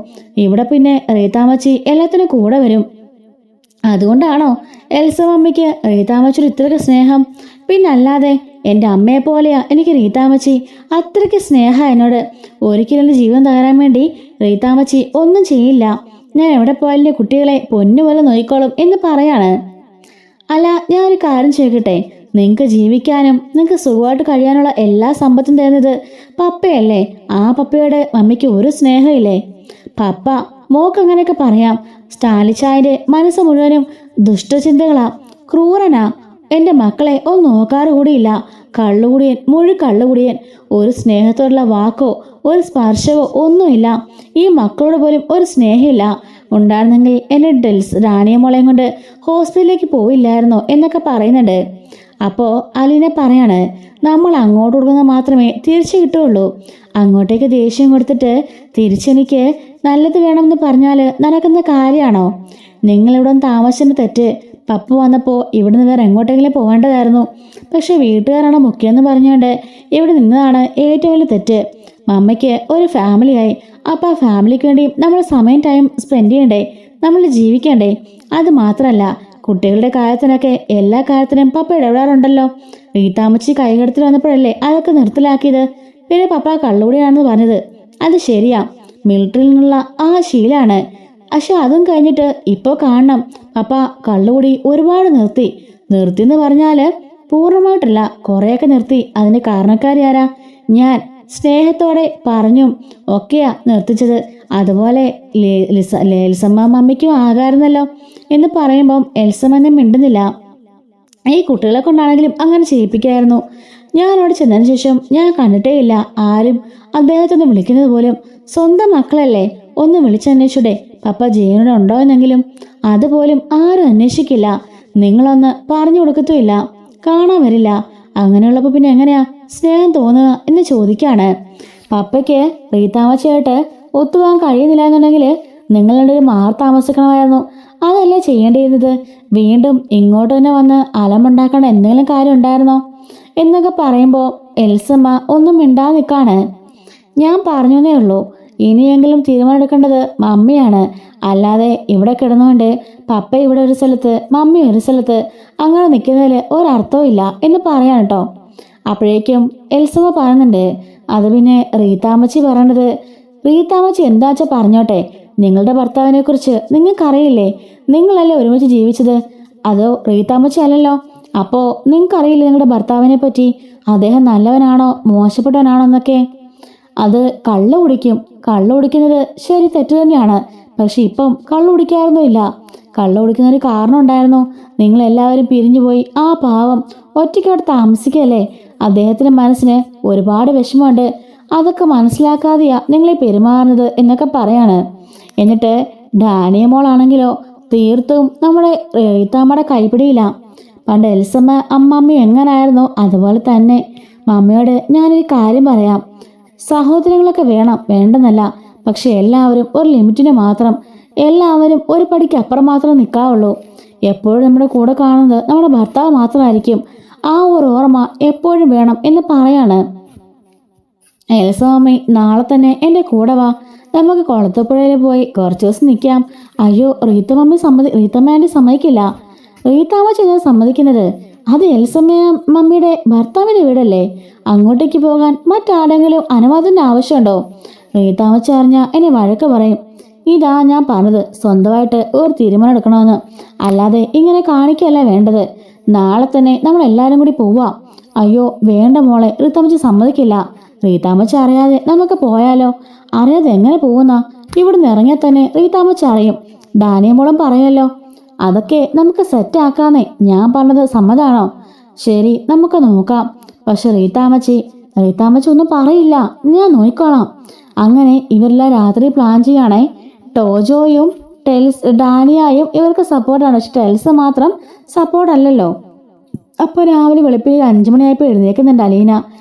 ഇവിടെ പിന്നെ റീത്താമ്മച്ചി എല്ലാത്തിനും കൂടെ വരും. അതുകൊണ്ടാണോ എൽസ മമ്മിക്ക് റീത്താമ്മച്ചിയുടെ ഇത്രയ്ക്ക് സ്നേഹം? പിന്നല്ലാതെ എൻ്റെ അമ്മയെ പോലെയാ എനിക്ക് റീത്താമ്മച്ചി. അത്രയ്ക്ക് സ്നേഹ എന്നോട്. ഒരിക്കലും എൻ്റെ ജീവൻ തകരാൻ വേണ്ടി റീത്താമ്മച്ചി ഒന്നും ചെയ്യില്ല. ഞാൻ എവിടെ പോയാലും കുട്ടികളെ പൊന്നുപോലെ നോയിക്കോളും എന്ന് പറയാണ്. അല്ല, ഞാനൊരു കാര്യം ചോദിക്കട്ടെ, നിങ്ങൾക്ക് ജീവിക്കാനും നിങ്ങൾക്ക് സുഖമായിട്ട് കഴിയാനുള്ള എല്ലാ സമ്പത്തും തരുന്നത് പപ്പയല്ലേ? ആ പപ്പയോട് മമ്മിക്ക് ഒരു സ്നേഹമില്ലേ? പപ്പ മോക്ക് അങ്ങനെയൊക്കെ പറയാം. സ്റ്റാലിച്ചായന്റെ മനസ്സ് മുഴുവനും ദുഷ്ടചിന്തകളാ. ക്രൂരനാ. എൻ്റെ മക്കളെ ഒന്ന് നോക്കാറ് കൂടിയില്ല. കള്ളുകുടിയൻ, കള്ളുകുടിയൻ. ഒരു സ്നേഹത്തോടുള്ള വാക്കോ ഒരു സ്പർശവോ ഒന്നുമില്ല. ഈ മക്കളോട് പോലും ഒരു സ്നേഹമില്ല. ഉണ്ടായിരുന്നെങ്കിൽ എൻ്റെ റാണിയെ മോളെയും കൊണ്ട് ഹോസ്പിറ്റലിലേക്ക് പോയില്ലായിരുന്നോ എന്നൊക്കെ പറയുന്നുണ്ട്. അപ്പോൾ അലീന പറയാണ്, നമ്മൾ അങ്ങോട്ട് കൊടുക്കുന്നത് മാത്രമേ തിരിച്ചു കിട്ടുകയുള്ളൂ. അങ്ങോട്ടേക്ക് ദേഷ്യം കൊടുത്തിട്ട് തിരിച്ചെനിക്ക് നല്ലത് വേണമെന്ന് പറഞ്ഞാൽ നടക്കുന്ന കാര്യമാണോ? നിങ്ങളിവിടെ താമസിച്ചതിന് തെറ്റ്. പപ്പ വന്നപ്പോൾ ഇവിടുന്ന് വേറെ എങ്ങോട്ടെങ്കിലും പോകേണ്ടതായിരുന്നു. പക്ഷെ വീട്ടുകാരാണ് മുഖ്യമെന്ന് പറഞ്ഞുകൊണ്ട് ഇവിടെ നിന്നതാണ് ഏറ്റവും വലിയ തെറ്റ്. മമ്മയ്ക്ക് ഒരു ഫാമിലിയായി. അപ്പോൾ ആ ഫാമിലിക്ക് വേണ്ടി നമ്മൾ ടൈം സ്പെൻഡ് ചെയ്യണ്ടേ? നമ്മൾ ജീവിക്കണ്ടേ? അത് മാത്രമല്ല, കുട്ടികളുടെ കാര്യത്തിനൊക്കെ എല്ലാ കാര്യത്തിനും പപ്പ ഇടപെടാറുണ്ടല്ലോ. റീത്താമ്മച്ചി കൈകടത്തിൽ വന്നപ്പോഴല്ലേ അതൊക്കെ നിർത്തലാക്കിയത്. പിന്നെ പപ്പ കള്ളുകൂടിയാണെന്ന് പറഞ്ഞത് അത് ശരിയാ. മിലിറ്ററിയിൽ നിന്നുള്ള ആ ശീലാണ്. പക്ഷെ അതും കഴിഞ്ഞിട്ട് ഇപ്പോൾ കാണണം പപ്പ കള്ളുകൂടി ഒരുപാട് നിർത്തിയെന്ന് പറഞ്ഞാൽ പൂർണ്ണമായിട്ടല്ല, കുറേയൊക്കെ നിർത്തി. അതിന് കാരണക്കാരി ആരാ? ഞാൻ സ്നേഹത്തോടെ പറഞ്ഞും ഒക്കെയാ നിർത്തിച്ചത്. അതുപോലെ എൽസമ്മ മമ്മിക്കും ആകാറുന്നല്ലോ എന്ന് പറയുമ്പം എൽസമ്മ മിണ്ടുന്നില്ല. ഈ കുട്ടികളെ കൊണ്ടാണെങ്കിലും അങ്ങനെ ചെയ്യിപ്പിക്കായിരുന്നു. ഞാൻ അവിടെ ചെന്നതിന് ശേഷം ഞാൻ കണ്ടിട്ടേ ഇല്ല ആരും അദ്ദേഹത്തൊന്ന് വിളിക്കുന്നത് പോലും. സ്വന്തം മക്കളല്ലേ, ഒന്ന് വിളിച്ചന്വേഷിച്ചൂടെ പപ്പ ജീവനോടെ ഉണ്ടോ എന്നെങ്കിലും? അതുപോലും ആരും അന്വേഷിക്കില്ല. നിങ്ങളൊന്ന് പറഞ്ഞു കൊടുക്കത്തുമില്ല, കാണാൻ വരില്ല. അങ്ങനെയുള്ളപ്പോൾ പിന്നെ എങ്ങനെയാ സ്നേഹം തോന്നുക എന്ന് ചോദിക്കാണ്. പപ്പയ്ക്ക് റീത്താമ്മച്ചിയായിട്ട് ഒത്തുപോകാൻ കഴിയുന്നില്ല എന്നുണ്ടെങ്കിൽ നിങ്ങളുടെ ഒരു മാറി താമസിക്കണമായിരുന്നു. അതല്ലേ ചെയ്യേണ്ടിയിരുന്നത്? വീണ്ടും ഇങ്ങോട്ട് തന്നെ വന്ന് അലമുണ്ടാക്കേണ്ട എന്തെങ്കിലും കാര്യം ഉണ്ടായിരുന്നോ എന്നൊക്കെ പറയുമ്പോൾ എൽസമ്മ ഒന്നും മിണ്ടാതെ നിൽക്കാണ്. ഞാൻ പറഞ്ഞേ ഉള്ളൂ, ഇനിയെങ്കിലും തീരുമാനമെടുക്കേണ്ടത് മമ്മിയാണ്. അല്ലാതെ ഇവിടെ കിടന്നുകൊണ്ട് പപ്പ ഇവിടെ ഒരു സ്ഥലത്ത് മമ്മി ഒരു സ്ഥലത്ത് അങ്ങനെ നിൽക്കുന്നതിൽ ഒരർത്ഥവും ഇല്ല എന്ന് പറയാൻ കേട്ടോ. അപ്പോഴേക്കും എൽസമ്മ പറയുന്നുണ്ട്, അത് പിന്നെ റീത്താമ്മച്ചി പറയേണ്ടത്. റീത്താമ്മച്ചി എന്താച്ചാ പറഞ്ഞോട്ടെ. നിങ്ങളുടെ ഭർത്താവിനെ കുറിച്ച് നിങ്ങൾക്കറിയില്ലേ? നിങ്ങളല്ലേ ഒരുമിച്ച് ജീവിച്ചത്? അതോ റീത്താമ്മച്ചി അല്ലല്ലോ? അപ്പോൾ നിങ്ങൾക്കറിയില്ലേ നിങ്ങളുടെ ഭർത്താവിനെ പറ്റി? അദ്ദേഹം നല്ലവനാണോ മോശപ്പെട്ടവനാണോ എന്നൊക്കെ? അത് കള്ളു കുടിക്കുന്നത് ശരി തെറ്റ് തന്നെയാണ്. പക്ഷെ ഇപ്പം കള്ളു കുടിക്കാറൊന്നുമില്ല. കള്ളു കുടിക്കുന്നൊരു കാരണം ഉണ്ടായിരുന്നു. നിങ്ങളെല്ലാവരും പിരിഞ്ഞുപോയി ആ പാവം ഒറ്റയ്ക്കവിടെ താമസിക്കല്ലേ. അദ്ദേഹത്തിന്റെ മനസ്സിന് ഒരുപാട് വിഷമമുണ്ട്. അതൊക്കെ മനസ്സിലാക്കാതെയാ നിങ്ങളെ പെരുമാറുന്നത് എന്നൊക്കെ പറയാണ്. എന്നിട്ട് ഡാനിയ മോളാണെങ്കിലോ തീർത്തും നമ്മുടെ റീത്താമ്മയുടെ കൈപിടിയില്ല. പണ്ട് എൽസമ്മ അമ്മമ്മയും എങ്ങനായിരുന്നോ അതുപോലെ തന്നെ. മമ്മിയോട് ഞാനൊരു കാര്യം പറയാം. സഹോദരങ്ങളൊക്കെ വേണ്ടെന്നല്ല, പക്ഷെ എല്ലാവരും ഒരു ലിമിറ്റിന് മാത്രം. എല്ലാവരും ഒരു പടിക്ക് അപ്പുറം മാത്രം നിൽക്കാവുള്ളൂ. എപ്പോഴും നമ്മുടെ കൂടെ കാണുന്നത് നമ്മുടെ ഭർത്താവ് മാത്രമായിരിക്കും. ആ ഒരു ഓർമ്മ എപ്പോഴും വേണം എന്ന് പറയാണ്. എൽസ മമ്മി നാളെ തന്നെ എൻ്റെ കൂടെ വാ, നമുക്ക് കുളത്തുപുഴയിൽ പോയി കുറച്ച് ദിവസം നിൽക്കാം. അയ്യോ, റീത്തമ്മ ആൻറ്റി സമ്മതിക്കില്ല. റീത്താമ്മ ചെയ്തത് സമ്മതിക്കുന്നത്? അത് എൽസമ്മ മമ്മിയുടെ ഭർത്താവിൻ്റെ വീടല്ലേ. അങ്ങോട്ടേക്ക് പോകാൻ മറ്റാരെങ്കിലും അനുവാദത്തിൻ്റെ ആവശ്യമുണ്ടോ? റീത്താമ്മച്ച അറിഞ്ഞാൽ എന്നെ വഴക്ക് പറയും. ഇതാ ഞാൻ പറഞ്ഞത്, സ്വന്തമായിട്ട് ഒരു തീരുമാനം എടുക്കണമെന്ന്. അല്ലാതെ ഇങ്ങനെ കാണിക്കല്ല വേണ്ടത്. നാളെ തന്നെ നമ്മൾ എല്ലാവരും കൂടി പോവാം. അയ്യോ വേണ്ട മോളെ, റീത്താമ്മച്ച സമ്മതിക്കില്ല. റീത്താമ്മച്ച അറിയാതെ നമുക്ക് പോയാലോ? അറിയാതെ എങ്ങനെ പോകുന്ന? ഇവിടുന്ന് ഇറങ്ങിയാൽ തന്നെ റീത്താമ്മച്ച അറിയും. ഡാനിയമോളും പറയുമല്ലോ. അതൊക്കെ നമുക്ക് സെറ്റ് ആക്കാന്നേ. ഞാൻ പറഞ്ഞത് സമ്മതാണോ? ശരി, നമുക്ക് നോക്കാം. പക്ഷെ റീത്താമ്മച്ചി ഒന്നും പറയില്ല, ഞാൻ നോക്കിക്കോളാം. അങ്ങനെ ഇവരെല്ലാം രാത്രി പ്ലാൻ ചെയ്യണേ. ടോജോയും ഡാനിയായും ഇവർക്ക് സപ്പോർട്ടാണ്. പക്ഷെ ടെൽസ് മാത്രം സപ്പോർട്ട് അല്ലല്ലോ. അപ്പോൾ രാവിലെ വെളുപ്പിന് 5 മണിയായപ്പോൾ എഴുന്നേൽക്കുന്നുണ്ട് അലീന.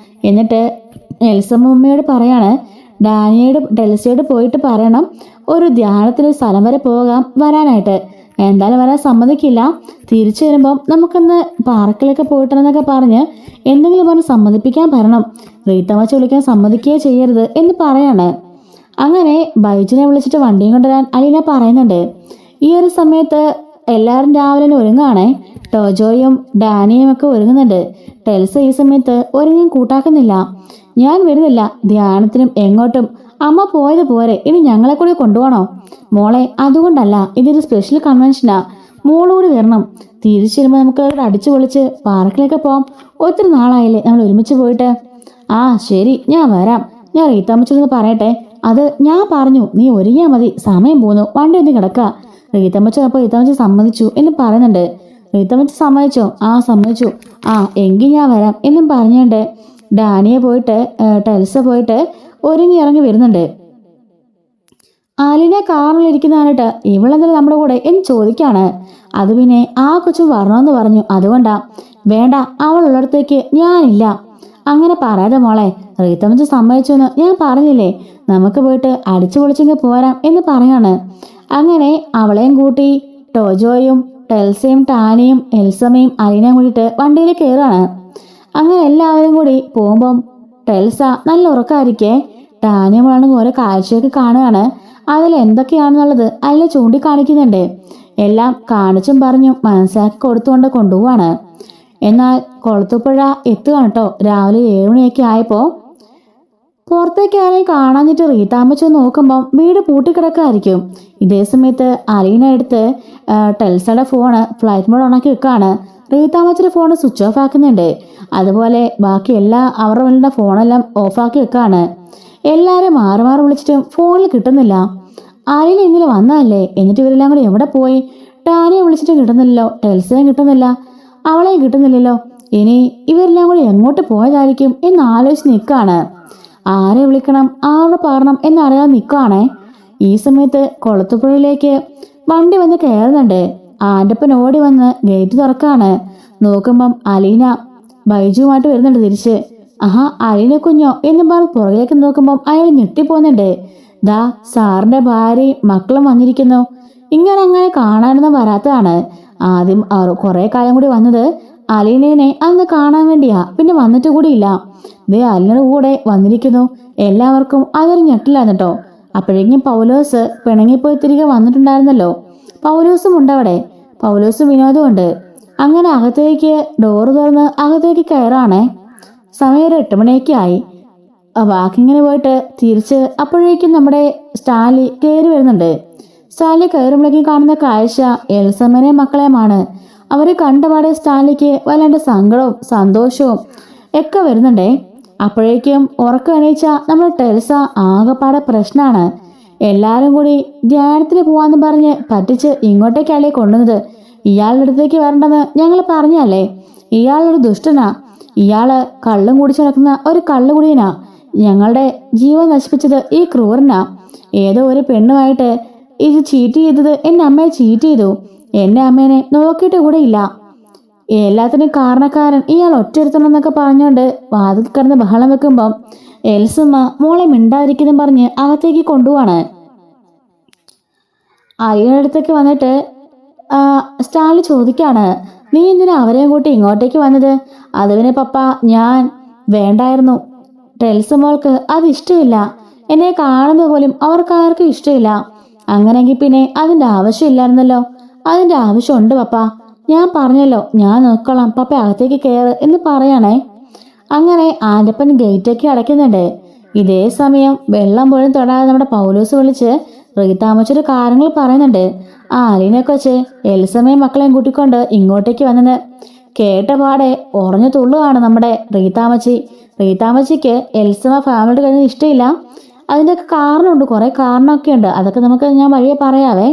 എന്നിട്ട് എൽസമ്മയോട് പറയാണ്, ടെൽസിയോട് പോയിട്ട് പറയണം ഒരു ധ്യാനത്തിന് സ്ഥലം വരെ വരാനായിട്ട്. എന്തായാലും വരാൻ സമ്മതിക്കില്ല. തിരിച്ചു വരുമ്പം നമുക്കൊന്ന് പാർക്കിലൊക്കെ പോയിട്ടെന്നൊക്കെ പറഞ്ഞ് എന്തെങ്കിലും പറഞ്ഞ് സമ്മതിപ്പിക്കാൻ വരണം. റീത്തമ്മച്ച വിളിക്കാൻ സമ്മതിക്കുകയോ ചെയ്യരുത് എന്ന് പറയാണ്. അങ്ങനെ ബൈജിനെ വിളിച്ചിട്ട് വണ്ടിയും കൊണ്ടുവരാൻ അലീന പറയുന്നുണ്ട്. ഈ ഒരു സമയത്ത് എല്ലാവരും രാവിലെ ഒരുങ്ങാണേ. ടോജോയും ഡാനിയും ഒക്കെ ഒരുങ്ങുന്നുണ്ട്. ടെൽസ ഈ സമയത്ത് ഒരുങ്ങും കൂട്ടാക്കുന്നില്ല. ഞാൻ വരുന്നില്ല ധ്യാനത്തിനും എങ്ങോട്ടും. അമ്മ പോയത് പോരെ, ഇനി ഞങ്ങളെ കൂടി കൊണ്ടുപോകണോ? മോളെ, അതുകൊണ്ടല്ല, ഇതൊരു സ്പെഷ്യൽ കൺവെൻഷനാ. മോളൂടി വരണം. തിരിച്ചു വരുമ്പോൾ നമുക്ക് അടിച്ചു പൊളിച്ച് പാർക്കിലേക്ക് പോവാം. ഒത്തിരി നാളായില്ലേ നമ്മൾ ഒരുമിച്ച് പോയിട്ട്. ആ ശരി, ഞാൻ വരാം. ഞാൻ റീത്തമ്മച്ചൊന്ന് പറയട്ടെ. അത് ഞാൻ പറഞ്ഞു, നീ ഒരുങ്ങിയാൽ മതി, സമയം പോന്നു, വണ്ടി ഒന്ന് കിടക്ക. റീത്തമ്മച്ച അപ്പോൾ റീത്തമ്മച്ച സമ്മതിച്ചു എന്ന് പറയുന്നുണ്ട്. റീത്തമ്മച്ച സമ്മതിച്ചോ? ആ സമ്മതിച്ചു. ആ എങ്കിൽ ഞാൻ വരാം എന്നും പറഞ്ഞുകൊണ്ട് ഡാനിയെ പോയിട്ട് ടെൽസ പോയിട്ട് ഒരുങ്ങി ഇറങ്ങി വരുന്നുണ്ട്. ആലിനെ കാറിലിരിക്കുന്നതാണിട്ട് ഇവളെന്തായാലും നമ്മുടെ കൂടെ എന്ന് ചോദിക്കാണ്. അത് പിന്നെ ആ കൊച്ചു വരണമെന്ന് പറഞ്ഞു, അതുകൊണ്ടാ. വേണ്ട, അവളുള്ളിടത്തേക്ക് ഞാനില്ല. അങ്ങനെ പറയാതെ മോളെ, റീത്തമ്മച്ച് സമ്മതിച്ചെന്ന് ഞാൻ പറഞ്ഞില്ലേ, നമുക്ക് പോയിട്ട് അടിച്ചു പൊളിച്ചെങ്കിൽ പോരാം എന്ന് പറയാണ്. അങ്ങനെ അവളെയും കൂട്ടി ടോജോയും ടെൽസയും ടാനിയും എൽസമ്മയും അലീനയും കൂടിയിട്ട് വണ്ടിയിൽ കയറാണ്. അങ്ങനെ എല്ലാവരും കൂടി പോകുമ്പം ടെൽസ നല്ല ഉറക്കമായിരിക്കേ. ടാനിയമാണെങ്കിൽ ഓരോ കാഴ്ചയൊക്കെ കാണുകയാണ്. അതിൽ എന്തൊക്കെയാണെന്നുള്ളത് അല്ല ചൂണ്ടിക്കാണിക്കുന്നുണ്ട്. എല്ലാം കാണിച്ചും പറഞ്ഞും മനസ്സിലാക്കി കൊടുത്തുകൊണ്ട് കൊണ്ടുപോവാണ്. എന്നാൽ കൊളത്തുപുഴ എത്തുകയാണ് കേട്ടോ. രാവിലെ 7 മണിയൊക്കെ ആയപ്പോൾ പുറത്തേക്ക് ആരെയും കാണാഞ്ഞിട്ട് റീത്താമ്മച്ച നോക്കുമ്പം വീട് പൂട്ടിക്കിടക്കായിരിക്കും. ഇതേ സമയത്ത് അലീന എടുത്ത് ടെൽസയുടെ ഫോണ് ഫ്ലൈറ്റ് മോഡ് ഓണാക്കി വെക്കാണ്. റീത്താമ്മച്ചയുടെ ഫോണ് സ്വിച്ച് ഓഫ് ആക്കുന്നുണ്ട്. അതുപോലെ ബാക്കി എല്ലാ അവരുടെ വീടിൻ്റെ ഫോണെല്ലാം ഓഫാക്കി വെക്കാണ്. എല്ലാവരും മാറി മാറി വിളിച്ചിട്ടും ഫോണിൽ കിട്ടുന്നില്ല. അലീന ഇന്നലെ വന്നതല്ലേ, എന്നിട്ട് ഇവരെല്ലാം കൂടി എവിടെ പോയി? ടാനിയെ വിളിച്ചിട്ട് കിട്ടുന്നില്ലല്ലോ, ടെൽസയും കിട്ടുന്നില്ല, അവളെയും കിട്ടുന്നില്ലല്ലോ. ഇനി ഇവരെല്ലാം കൂടി എങ്ങോട്ട് പോയതായിരിക്കും എന്ന് ആലോചിച്ച് നിൽക്കാണ്. ആരെ വിളിക്കണം, ആരുടെ പറയണം എന്നറിയാൻ നിൽക്കുകയാണേ. ഈ സമയത്ത് കൊളത്തുപുഴയിലേക്ക് വണ്ടി വന്ന് കയറുന്നുണ്ട്. ആൻ്റപ്പൻ ഓടി വന്ന് ഗേറ്റ് തുറക്കാണ്. നോക്കുമ്പം അലീന ബൈജുവുമായിട്ട് വരുന്നുണ്ട് തിരിച്ച്. ആഹാ, അലീന കുഞ്ഞോ എന്നും പറഞ്ഞ് പുറകിലേക്ക് നോക്കുമ്പം അയാൾ ഞെട്ടിപ്പോകുന്നുണ്ട്. ദാ സാറിന്റെ ഭാര്യയും മക്കളും വന്നിരിക്കുന്നു. അങ്ങനെ കാണാനൊന്നും വരാത്തതാണ്. ആദ്യം കുറെ കാലം കൂടി വന്നത് അലീനയെ അന്ന് കാണാൻ വേണ്ടിയാ, പിന്നെ വന്നിട്ട് കൂടിയില്ല. ദേ അലീനയുടെ കൂടെ വന്നിരിക്കുന്നു. എല്ലാവർക്കും അതൊരു ഞെട്ടില്ലാന്ന് കേട്ടോ. അപ്പോഴേക്കും പൗലോസ് പിണങ്ങിപ്പോയി തിരികെ വന്നിട്ടുണ്ടായിരുന്നല്ലോ. പൗലോസും ഉണ്ടവിടെ. പൗലോസും വിനോദവും ഉണ്ട്. അങ്ങനെ അകത്തേക്ക് ഡോറ് തുറന്ന് അകത്തേക്ക് കയറാണേ. സമയം ഒരു 8 മണിയൊക്കെ ആയി. വാക്കിങ്ങിന് പോയിട്ട് തിരിച്ച് അപ്പോഴേക്കും നമ്മുടെ സ്റ്റാലി കയറി വരുന്നുണ്ട്. സ്റ്റാലി കയറുമ്പോഴേക്കും കാണുന്ന കാഴ്ച എൽസമ്മനെയും മക്കളെയുമാണ്. അവരെ കണ്ടപാടെ സ്റ്റാലിക്ക് വല്ലാണ്ട് സങ്കടവും സന്തോഷവും ഒക്കെ വരുന്നുണ്ടേ. അപ്പോഴേക്കും ഉറക്കം എണീച്ച നമ്മുടെ ടെൽസ ആകെപ്പാടെ പ്രശ്നമാണ്. എല്ലാവരും കൂടി ധ്യാനത്തിന് പോവാന്ന് പറഞ്ഞ് പറ്റിച്ച് ഇങ്ങോട്ടേക്കല്ലേ കൊണ്ടുവന്നത്. ഇയാളുടെ അടുത്തേക്ക് വരണ്ടെന്ന് ഞങ്ങൾ പറഞ്ഞല്ലേ. ഇയാളൊരു ദുഷ്ടനാ. ഇയാള് കള്ളും കുടിച്ചു നടക്കുന്ന ഒരു കള്ളുകുടിയനാ. ഞങ്ങളുടെ ജീവൻ നശിപ്പിച്ചത് ഈ ക്രൂരനാ. ഏതോ ഒരു പെണ്ണുമായിട്ട് ഇത് ചീറ്റ് ചെയ്തത് എൻ്റെ അമ്മയെ ചീറ്റ് ചെയ്തു. എൻ്റെ അമ്മേനെ നോക്കിയിട്ട് കൂടെ ഇല്ല. എല്ലാത്തിനും കാരണക്കാരൻ ഇയാൾ ഒറ്റയിരുത്തണമെന്നൊക്കെ പറഞ്ഞുകൊണ്ട് വാതിൽ കിടന്ന് ബഹളം വെക്കുമ്പം എൽസമ്മ മോളെ മിണ്ടാതിരിക്കുന്നതും പറഞ്ഞ് അകത്തേക്ക് കൊണ്ടുപോവാണ്. അലീനയുടെ അടുത്തേക്ക് വന്നിട്ട് സ്റ്റാലി ചോദിക്കാണ്, നീ എന്തിനാ അവരെയും കൂട്ടി ഇങ്ങോട്ടേക്ക് വന്നത്? അതുവിനെ പപ്പ ഞാൻ വേണ്ടായിരുന്നു. ടെൽസ മോൾക്ക് അത് ഇഷ്ടമില്ല. എന്നെ കാണുന്നത് പോലും അവർക്കാർക്കും ഇഷ്ടമില്ല. അങ്ങനെങ്കിൽ പിന്നെ അതിൻ്റെ ആവശ്യമില്ലായിരുന്നല്ലോ. അതിൻ്റെ ആവശ്യമുണ്ട് പപ്പ. ഞാൻ പറഞ്ഞല്ലോ, ഞാൻ നോക്കോളാം, പപ്പ അകത്തേക്ക് കയറ് എന്ന് പറയണേ. അങ്ങനെ ആൻ്റപ്പൻ ഗേറ്റൊക്കെ അടയ്ക്കുന്നുണ്ട്. ഇതേ സമയം വെള്ളം പോലും തൊടാതെ നമ്മുടെ പൗലോസ് വിളിച്ച് റീത്താമ്മച്ചൊരു കാര്യങ്ങൾ പറയുന്നുണ്ട്. ആ അലീനെ കൊച്ച് എൽസമ്മയും മക്കളെയും കൂട്ടിക്കൊണ്ട് ഇങ്ങോട്ടേക്ക് വന്നത് കേട്ട പാടെ ഉറഞ്ഞു തുള്ളുകയാണ് നമ്മുടെ റീത്താമ്മച്ചി. റീത്താമ്മച്ചിക്ക് എൽസമ്മ ഫാമിലിയുടെ കഴിഞ്ഞ് ഇഷ്ടമില്ല. അതിൻ്റെയൊക്കെ കാരണമുണ്ട്, കുറേ കാരണമൊക്കെ ഉണ്ട്. അതൊക്കെ നമുക്ക് ഞാൻ വഴിയെ പറയാവേ.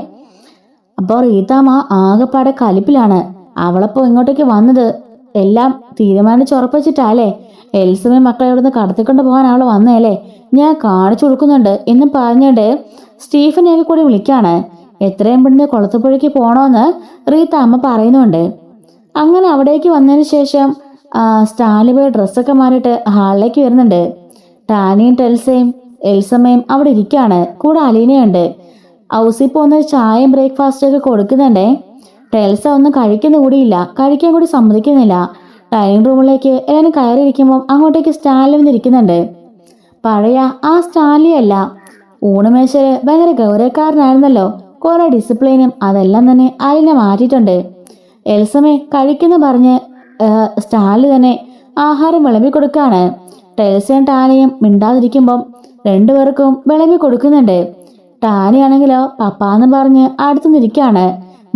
അപ്പോൾ റീത്താമ്മ ആകെപ്പാടെ കലിപ്പിലാണ്. അവളപ്പോൾ ഇങ്ങോട്ടേക്ക് വന്നത് എല്ലാം തീരുമാനിച്ചുറപ്പിച്ചിട്ടല്ലേ. എൽസമ്മയും മക്കളെ ഇവിടുന്ന് കടത്തിക്കൊണ്ട് പോകാൻ അവൾ വന്നേല്ലേ, ഞാൻ കാണിച്ചു കൊടുക്കുന്നുണ്ട് എന്നും പറഞ്ഞിട്ട് സ്റ്റീഫനെയൊക്കെ കൂടി വിളിക്കാണ്. എത്രയും പെട്ടെന്ന് കൊളത്തുപുഴയ്ക്ക് പോകണമെന്ന് റീത്താമ്മ പറയുന്നുണ്ട്. അങ്ങനെ അവിടേക്ക് വന്നതിന് ശേഷം സ്റ്റാലി പോയി ഡ്രസ്സൊക്കെ മാറിയിട്ട് ഹാളിലേക്ക് വരുന്നുണ്ട്. ടാനിയും ടെൽസയും എൽസമ്മയും അവിടെ ഇരിക്കുകയാണ്. കൂടെ അലീനയുണ്ട്. ഹൗസിൽ പോകുന്ന ചായയും ബ്രേക്ക്ഫാസ്റ്റൊക്കെ കൊടുക്കുന്നുണ്ടേ. ടെൽസ ഒന്നും കഴിക്കുന്ന കൂടിയില്ല, കഴിക്കാൻ കൂടി സമ്മതിക്കുന്നില്ല. ഡൈനിങ് റൂമിലേക്ക് എല്ലാവരും കയറിയിരിക്കുമ്പം അങ്ങോട്ടേക്ക് സ്റ്റാൻലി വന്നിരിക്കുന്നുണ്ട്. പഴയ ആ സ്റ്റാൻലി അല്ല. ഊണുമേശയില് ഭയങ്കര ഗൗരവക്കാരനായിരുന്നല്ലോ. കുറെ ഡിസിപ്ലിനും അതെല്ലാം തന്നെ അലിനെ മാറ്റിയിട്ടുണ്ട്. എൽസമേ കഴിക്കുന്ന പറഞ്ഞ് സ്റ്റാൻലി തന്നെ ആഹാരം വിളമ്പി കൊടുക്കാണ്. ടെൽസയും ടാനിയും മിണ്ടാതിരിക്കുമ്പം രണ്ടുപേർക്കും വിളമ്പി കൊടുക്കുന്നുണ്ട്. ടാനിയാണെങ്കിലോ പപ്പാന്ന് പറഞ്ഞ് അടുത്ത് നിൽക്കാണ്.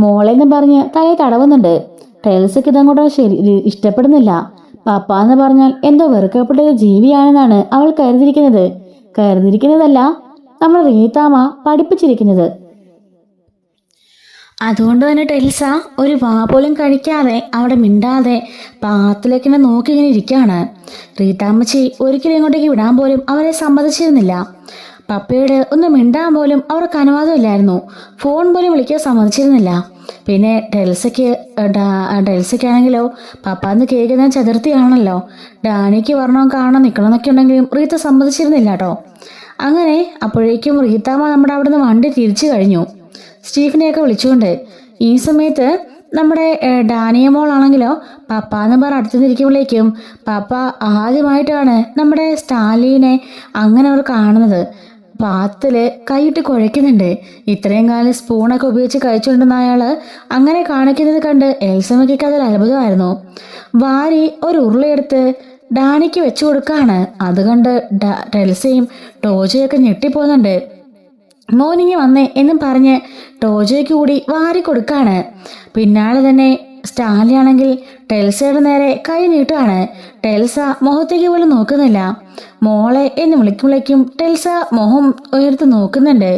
മോളെന്ന് പറഞ്ഞ് തലയെ തടവുന്നുണ്ട്. ടെൽസയ്ക്ക് ഇതങ്ങോട്ടോ ഇഷ്ടപ്പെടുന്നില്ല. പപ്പാന്ന് പറഞ്ഞാൽ എന്തോ വെറുക്കപ്പെട്ട ഒരു ജീവിയാണെന്നാണ് അവൾ കരുതിയിരിക്കുന്നതല്ല നമ്മൾ റീതാമ പഠിപ്പിച്ചിരിക്കുന്നത്. അതുകൊണ്ട് തന്നെ ടെൽസ ഒരു വാ പോലും കഴിക്കാതെ അവിടെ മിണ്ടാതെ പാത്തിലേക്ക് തന്നെ നോക്കി ഇങ്ങനെ ഇരിക്കുകയാണ്. റീതാമ്മച്ചി ഒരിക്കലും ഇങ്ങോട്ടേക്ക് വിടാൻ പോലും അവരെ സമ്മതിച്ചിരുന്നില്ല. പപ്പയോട് ഒന്ന് മിണ്ടാൻ പോലും അവർക്ക് അനുവാദമില്ലായിരുന്നു. ഫോൺ പോലും വിളിക്കാൻ സമ്മതിച്ചിരുന്നില്ല. പിന്നെ ടെൽസയ്ക്കാണെങ്കിലോ പപ്പാന്ന് കേൾക്കുന്ന ചതുർത്ഥിയാണല്ലോ. ഡാനിക്ക് വരണോ കാണാൻ നിൽക്കണമെന്നൊക്കെ ഉണ്ടെങ്കിലും റീത്ത സമ്മതിച്ചിരുന്നില്ല കേട്ടോ. അങ്ങനെ അപ്പോഴേക്കും റീത്താമ്മ നമ്മുടെ അവിടുന്ന് വണ്ടി തിരിച്ചു കഴിഞ്ഞു, സ്റ്റീഫനെയൊക്കെ വിളിച്ചുകൊണ്ട്. ഈ സമയത്ത് നമ്മുടെ ഡാനിയമോളാണെങ്കിലോ പപ്പാന്ന് പറഞ്ഞ് അടുത്ത് നിൽക്കുമ്പോഴേക്കും പപ്പ ആദ്യമായിട്ടാണ് നമ്മുടെ സ്റ്റാലിനെ അങ്ങനെ അവർ കാണുന്നത്. പാത്തില് കൈയിട്ട് കുഴയ്ക്കുന്നുണ്ട്. ഇത്രയും കാലം സ്പൂണൊക്കെ ഉപയോഗിച്ച് കഴിച്ചുകൊണ്ടിരുന്ന അയാള് അങ്ങനെ കാണിക്കുന്നത് കണ്ട് എൽസമ്മയ്ക്ക് അതൊരു അത്ഭുതമായിരുന്നു. വാരി ഒരു ഉരുളയെടുത്ത് ഡാനിക്ക് വെച്ചു കൊടുക്കാണ്. അത് കണ്ട് ടെൽസയും ടോജയൊക്കെ ഞെട്ടിപ്പോകുന്നുണ്ട്. മോർണിംഗ് വന്നേ എന്നും പറഞ്ഞ് ടോജോയ്ക്ക് കൂടി വാരി കൊടുക്കാണ്. പിന്നാലെ തന്നെ സ്റ്റാൻലി ആണെങ്കിൽ ടെൽസയുടെ നേരെ കൈ നീട്ടുകയാണ്. ടെൽസ മുഖത്തേക്ക് പോലും നോക്കുന്നില്ല. മോളെ എന്ന് വിളിക്കുമ്പോഴേക്കും ടെൽസ മുഖം ഉയർത്ത് നോക്കുന്നുണ്ട്.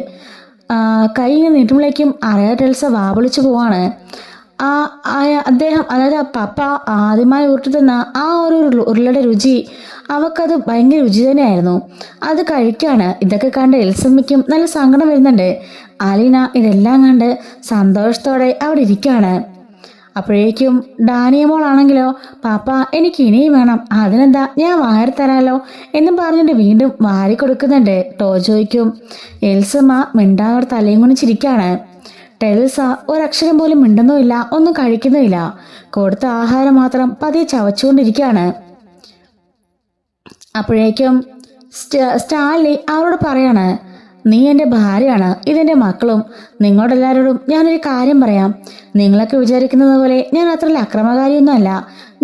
കൈ നീട്ടുമ്പോഴേക്കും അറിയാതെ ടെൽസ വാവിളിച്ചു പോവാണ്. അദ്ദേഹം അതായത് പപ്പ ആദ്യമായി ഉരുട്ടി തന്ന ആ ഒരു ഉരുളയുടെ രുചി അവക്കത് ഭയങ്കര രുചി തന്നെയായിരുന്നു. അത് കഴിക്കാണ്. ഇതൊക്കെ കണ്ട് എൽസമ്മയ്ക്കും നല്ല സങ്കടം വരുന്നുണ്ട്. അലീന ഇതെല്ലാം കണ്ട് സന്തോഷത്തോടെ അവിടെ ഇരിക്കുകയാണ്. അപ്പോഴേക്കും ഡാനിയമോളാണെങ്കിലോ പാപ്പ എനിക്ക് ഇനിയും വേണം, അതിനെന്താ ഞാൻ വാരി തരാലോ എന്നും പറഞ്ഞിട്ട് വീണ്ടും വാരി കൊടുക്കുന്നുണ്ട് ടോജോയ്ക്കും. എൽസമ്മ മിണ്ടാതെ തലയും കുണിച്ചിരിക്കുകയാണ്. ടെൽസ ഒരക്ഷരം പോലും മിണ്ടുന്നുമില്ല, ഒന്നും കഴിക്കുന്നുമില്ല. കൊടുത്ത ആഹാരം മാത്രം പതിയെ ചവച്ചുകൊണ്ടിരിക്കുകയാണ്. അപ്പോഴേക്കും സ്റ്റാൻലി അവരോട് പറയാണ്, നീ എൻ്റെ ഭാര്യയാണ്, ഇതെൻ്റെ മക്കളും. നിങ്ങളോടെല്ലാവരോടും ഞാനൊരു കാര്യം പറയാം. നിങ്ങളൊക്കെ വിചാരിക്കുന്നത് പോലെ ഞാൻ അത്ര അക്രമകാരിയൊന്നും അല്ല,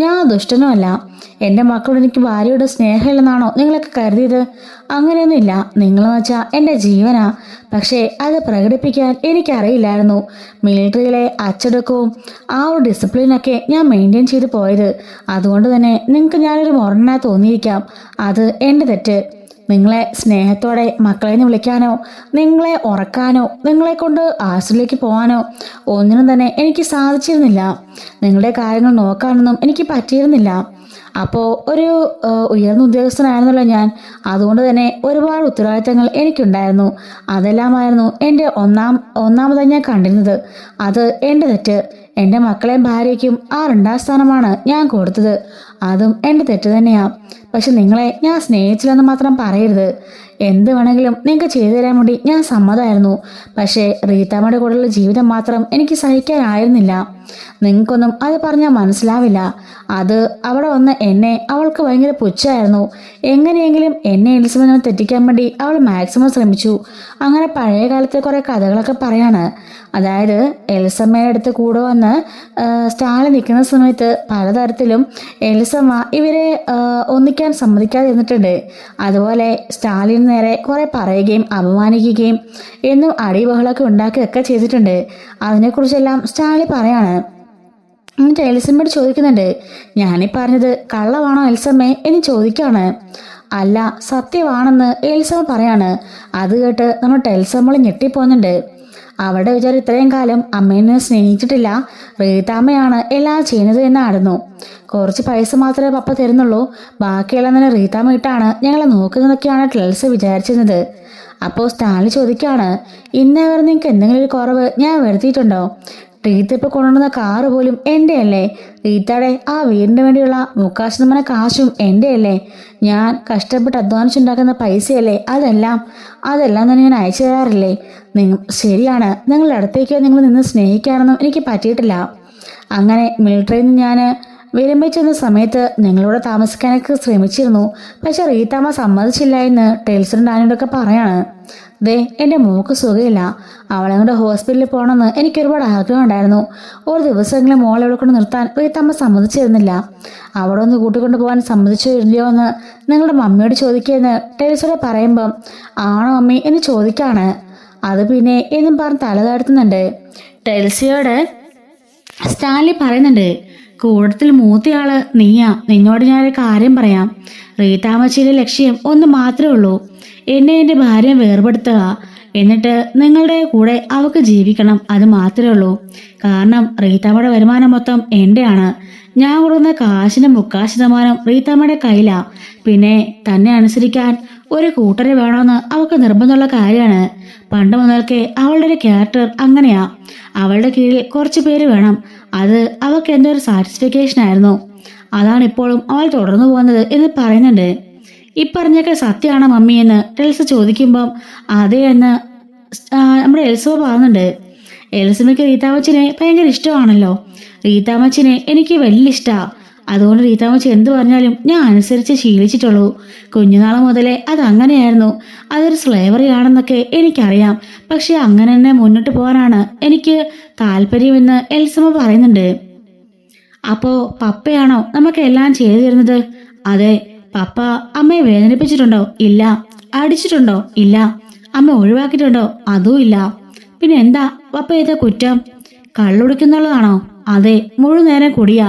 ഞാൻ ദുഷ്ടനും അല്ല. എൻ്റെ മക്കളോട് എനിക്ക് ഭാര്യയോട് സ്നേഹമില്ലെന്നാണോ നിങ്ങളൊക്കെ കരുതിയത്? അങ്ങനെയൊന്നുമില്ല. നിങ്ങളെന്ന് വെച്ചാൽ എൻ്റെ ജീവനാ. പക്ഷേ അത് പ്രകടിപ്പിക്കാൻ എനിക്കറിയില്ലായിരുന്നു. മിലിറ്ററിയിലെ അച്ചടക്കവും ആ ഒരു ഡിസിപ്ലിനൊക്കെ ഞാൻ മെയിൻറ്റെയിൻ ചെയ്ത് പോയത്. അതുകൊണ്ട് തന്നെ നിങ്ങൾക്ക് ഞാനൊരു മൊറനായി തോന്നിയിരിക്കാം. അത് എൻ്റെ തെറ്റ്. നിങ്ങളെ സ്നേഹത്തോടെ മക്കളെന്ന് വിളിക്കാനോ നിങ്ങളെ ഉറക്കാനോ നിങ്ങളെ കൊണ്ട് ആശുപത്രിയിലേക്ക് പോകാനോ ഒന്നിനും തന്നെ എനിക്ക് സാധിച്ചിരുന്നില്ല. നിങ്ങളുടെ കാര്യങ്ങൾ നോക്കാനൊന്നും എനിക്ക് പറ്റിയിരുന്നില്ല. അപ്പോൾ ഒരു ഉയർന്ന ഉദ്യോഗസ്ഥനായിരുന്നല്ലോ ഞാൻ. അതുകൊണ്ട് തന്നെ ഒരുപാട് ഉത്തരവാദിത്തങ്ങൾ എനിക്കുണ്ടായിരുന്നു. അതെല്ലാമായിരുന്നു എൻ്റെ ഒന്നാമതായി ഞാൻ കണ്ടിരുന്നത്. അത് എൻ്റെ തെറ്റ്. എൻ്റെ മക്കളെയും ഭാര്യയ്ക്കും ആ 2ാം സ്ഥാനമാണ് ഞാൻ കൊടുത്തത്. അതും എൻ്റെ തെറ്റ് തന്നെയാണ്. പക്ഷെ നിങ്ങളെ ഞാൻ സ്നേഹിച്ചില്ലെന്ന് മാത്രം പറയരുത്. എന്ത് വേണമെങ്കിലും നിങ്ങൾക്ക് ചെയ്തു തരാൻ വേണ്ടി ഞാൻ സമ്മതമായിരുന്നു. പക്ഷേ റീതാമ്മയുടെ കൂടെയുള്ള ജീവിതം മാത്രം എനിക്ക് സഹിക്കാനായിരുന്നില്ല. നിങ്ങൾക്കൊന്നും അത് പറഞ്ഞാൽ മനസ്സിലാവില്ല. അത് അവിടെ വന്ന് എന്നെ അവൾക്ക് ഭയങ്കര പുച്ഛമായിരുന്നു. എങ്ങനെയെങ്കിലും എന്നെ എലിസബത്തിനെ തെറ്റിക്കാൻ വേണ്ടി അവൾ മാക്സിമം ശ്രമിച്ചു. അങ്ങനെ പഴയ കാലത്തെ കുറേ കഥകളൊക്കെ പറയാണ്. അതായത് എലിസമ്മയുടെ അടുത്ത് കൂടെ വന്ന് സ്റ്റാലിൻ നിൽക്കുന്ന സമയത്ത് പലതരത്തിലും എലിസമ്മ ഇവരെ ഒന്നിക്കാൻ സമ്മതിക്കാതെ ഇരുന്നിട്ടുണ്ട്. അതുപോലെ സ്റ്റാലിന് നേരെ കുറെ പറയുകയും അപമാനിക്കുകയും എന്നും അടിബഹളമൊക്കെ ഉണ്ടാക്കുകയൊക്കെ ചെയ്തിട്ടുണ്ട്. അതിനെക്കുറിച്ചെല്ലാം സ്റ്റാലിൻ പറയാണ്. എന്നിട്ട് എലിസമ്മയോട് ചോദിക്കുന്നുണ്ട്, ഞാനീ പറഞ്ഞത് കള്ളമാണോ എലിസമ്മേ എന്ന് ചോദിക്കുകയാണ്. അല്ല, സത്യമാണെന്ന് എലിസമ്മ പറയാണ്. അത് കേട്ട് നമ്മൾ എലിസമ്മ ഞെട്ടിപ്പോകുന്നുണ്ട്. അവളുടെ വിചാരം ഇത്രയും കാലം അമ്മേനെ സ്നേഹിച്ചിട്ടില്ല, റീതാമ്മയാണ് എല്ലാം ചെയ്യുന്നത് എന്നായിരുന്നു. കുറച്ച് പൈസ മാത്രമേ പപ്പ തരുന്നുള്ളൂ, ബാക്കിയെല്ലാം തന്നെ റീതാമ്മ ഇട്ടാണ് ഞങ്ങളെ നോക്കുന്നതൊക്കെയാണ് ടെൽസ വിചാരിച്ചിരുന്നത്. അപ്പോൾ സ്റ്റാൻലി ചോദിക്കുകയാണ്, ഇന്നേ വരെ നിങ്ങൾക്ക് എന്തെങ്കിലും ഒരു കുറവ് ഞാൻ വരുത്തിയിട്ടുണ്ടോ? റീത്ത ഇപ്പോൾ കൊണ്ടുവന്ന കാറ് പോലും എൻ്റെ അല്ലേ? റീത്തയുടെ ആ വീടിന് വേണ്ടിയുള്ള 3,000 കാശും എൻ്റെ അല്ലേ? ഞാൻ കഷ്ടപ്പെട്ട് അധ്വാനിച്ചുണ്ടാക്കുന്ന പൈസയല്ലേ? അതെല്ലാം തന്നെ ഞാൻ അയച്ചു തരാറില്ലേ? ശരിയാണ്, നിങ്ങളുടെ അടുത്തേക്ക് നിങ്ങൾ നിന്ന് സ്നേഹിക്കാനൊന്നും എനിക്ക് പറ്റിയിട്ടില്ല. അങ്ങനെ മിലിറ്ററിയിൽ നിന്ന് ഞാൻ വിരമിച്ചെന്ന സമയത്ത് നിങ്ങളോട് താമസിക്കാനൊക്കെ ശ്രമിച്ചിരുന്നു. പക്ഷെ റീത്താമ്മ സമ്മതിച്ചില്ല എന്ന് ടെൽസറും ഡാനിയോടൊക്കെ പറയാണ്. ദേ, എൻ്റെ മോക്ക് സുഖമില്ല, അവളെ കൊണ്ട് ഹോസ്പിറ്റലിൽ പോകണമെന്ന് എനിക്ക് ഒരുപാട് ആഗ്രഹം ഉണ്ടായിരുന്നു. ഒരു ദിവസമെങ്കിലും മോളെ ഇവിടെ കൊണ്ട് നിർത്താൻ റീത്താമ്മ സമ്മതിച്ചിരുന്നില്ല. അവിടെ ഒന്ന് കൂട്ടിക്കൊണ്ട് പോകാൻ സമ്മതിച്ചോ ഇല്ലയോ എന്ന് നിങ്ങളുടെ മമ്മിയോട് ചോദിക്കുകയെന്ന് ടെൽസറോട് പറയുമ്പം ആണോ മമ്മി എന്ന് ചോദിക്കാണ്. അത് പിന്നെ എന്നും പറഞ്ഞ് തല താഴ്ത്തുന്നുണ്ട്. ടെൽസിയോട് സ്റ്റാൻലി പറയുന്നുണ്ട്, കൂട്ടത്തിൽ മൂത്തയാള് നീയാ. നിന്നോട് ഞാനൊരു കാര്യം പറയാം. റീത്താമ്മച്ചിയുടെ ലക്ഷ്യം ഒന്ന് മാത്രമേ ഉള്ളൂ, എന്നെ എൻ്റെ ഭാര്യയെ വേർപെടുത്തുക. എന്നിട്ട് നിങ്ങളുടെ കൂടെ അവൾക്ക് ജീവിക്കണം. അത് മാത്രമേ ഉള്ളൂ. കാരണം റീത്താമ്മയുടെ വരുമാനം മൊത്തം എൻ്റെയാണ്. ഞാൻ കൊടുക്കുന്ന കാശിന് 3,000 റീത്താമ്മയുടെ കയ്യിലാ. പിന്നെ തന്നെ അനുസരിക്കാൻ ഒരു കൂട്ടരെ വേണമെന്ന് അവൾക്ക് നിർബന്ധമുള്ള കാര്യമാണ്. പണ്ട് മുതൽക്കേ അവളുടെ ഒരു ക്യാരക്ടർ അങ്ങനെയാ. അവളുടെ കീഴിൽ കുറച്ച് പേര് വേണം. അത് അവൾക്ക് എന്തോ ഒരു സാറ്റിസ്ഫിക്കേഷൻ ആയിരുന്നു. അതാണ് ഇപ്പോഴും അവൾ തുടർന്നു പോകുന്നത് എന്ന് പറയുന്നുണ്ട്. ഈ പറഞ്ഞൊക്കെ സത്യമാണോ മമ്മി എന്ന് ടെൽസ ചോദിക്കുമ്പം അതെ എന്ന് നമ്മുടെ എൽസോ പറയുന്നുണ്ട്. എൽസമ്മയ്ക്ക് റീത്താമ്മച്ചിനെ ഭയങ്കര ഇഷ്ടമാണല്ലോ. റീത്താമ്മച്ചിനെ എനിക്ക് വലിയ ഇഷ്ടമാണ്. അതുകൊണ്ട് റീത്താമ്മച്ചി എന്ത് പറഞ്ഞാലും ഞാൻ അനുസരിച്ച് ശീലിച്ചിട്ടുള്ളൂ. കുഞ്ഞുനാൾ മുതലേ അതങ്ങനെയായിരുന്നു. അതൊരു സ്ലേവറി ആണെന്നൊക്കെ എനിക്കറിയാം. പക്ഷെ അങ്ങനെ തന്നെ മുന്നോട്ട് പോകാനാണ് എനിക്ക് താല്പര്യമെന്ന് എൽസമ്മ പറയുന്നുണ്ട്. അപ്പോൾ പപ്പയാണോ നമുക്ക് എല്ലാം ചെയ്തു തരുന്നത്? അതെ. പപ്പ അമ്മയെ വേദനിപ്പിച്ചിട്ടുണ്ടോ? ഇല്ല. അടിച്ചിട്ടുണ്ടോ? ഇല്ല. അമ്മ ഒഴിവാക്കിയിട്ടുണ്ടോ? അതും ഇല്ല. പിന്നെ എന്താ പപ്പ ഏതാ കുറ്റം? കള്ളുടിക്കുന്നുള്ളതാണോ? അതെ, മുഴുവൻ നേരം കുടിയാ.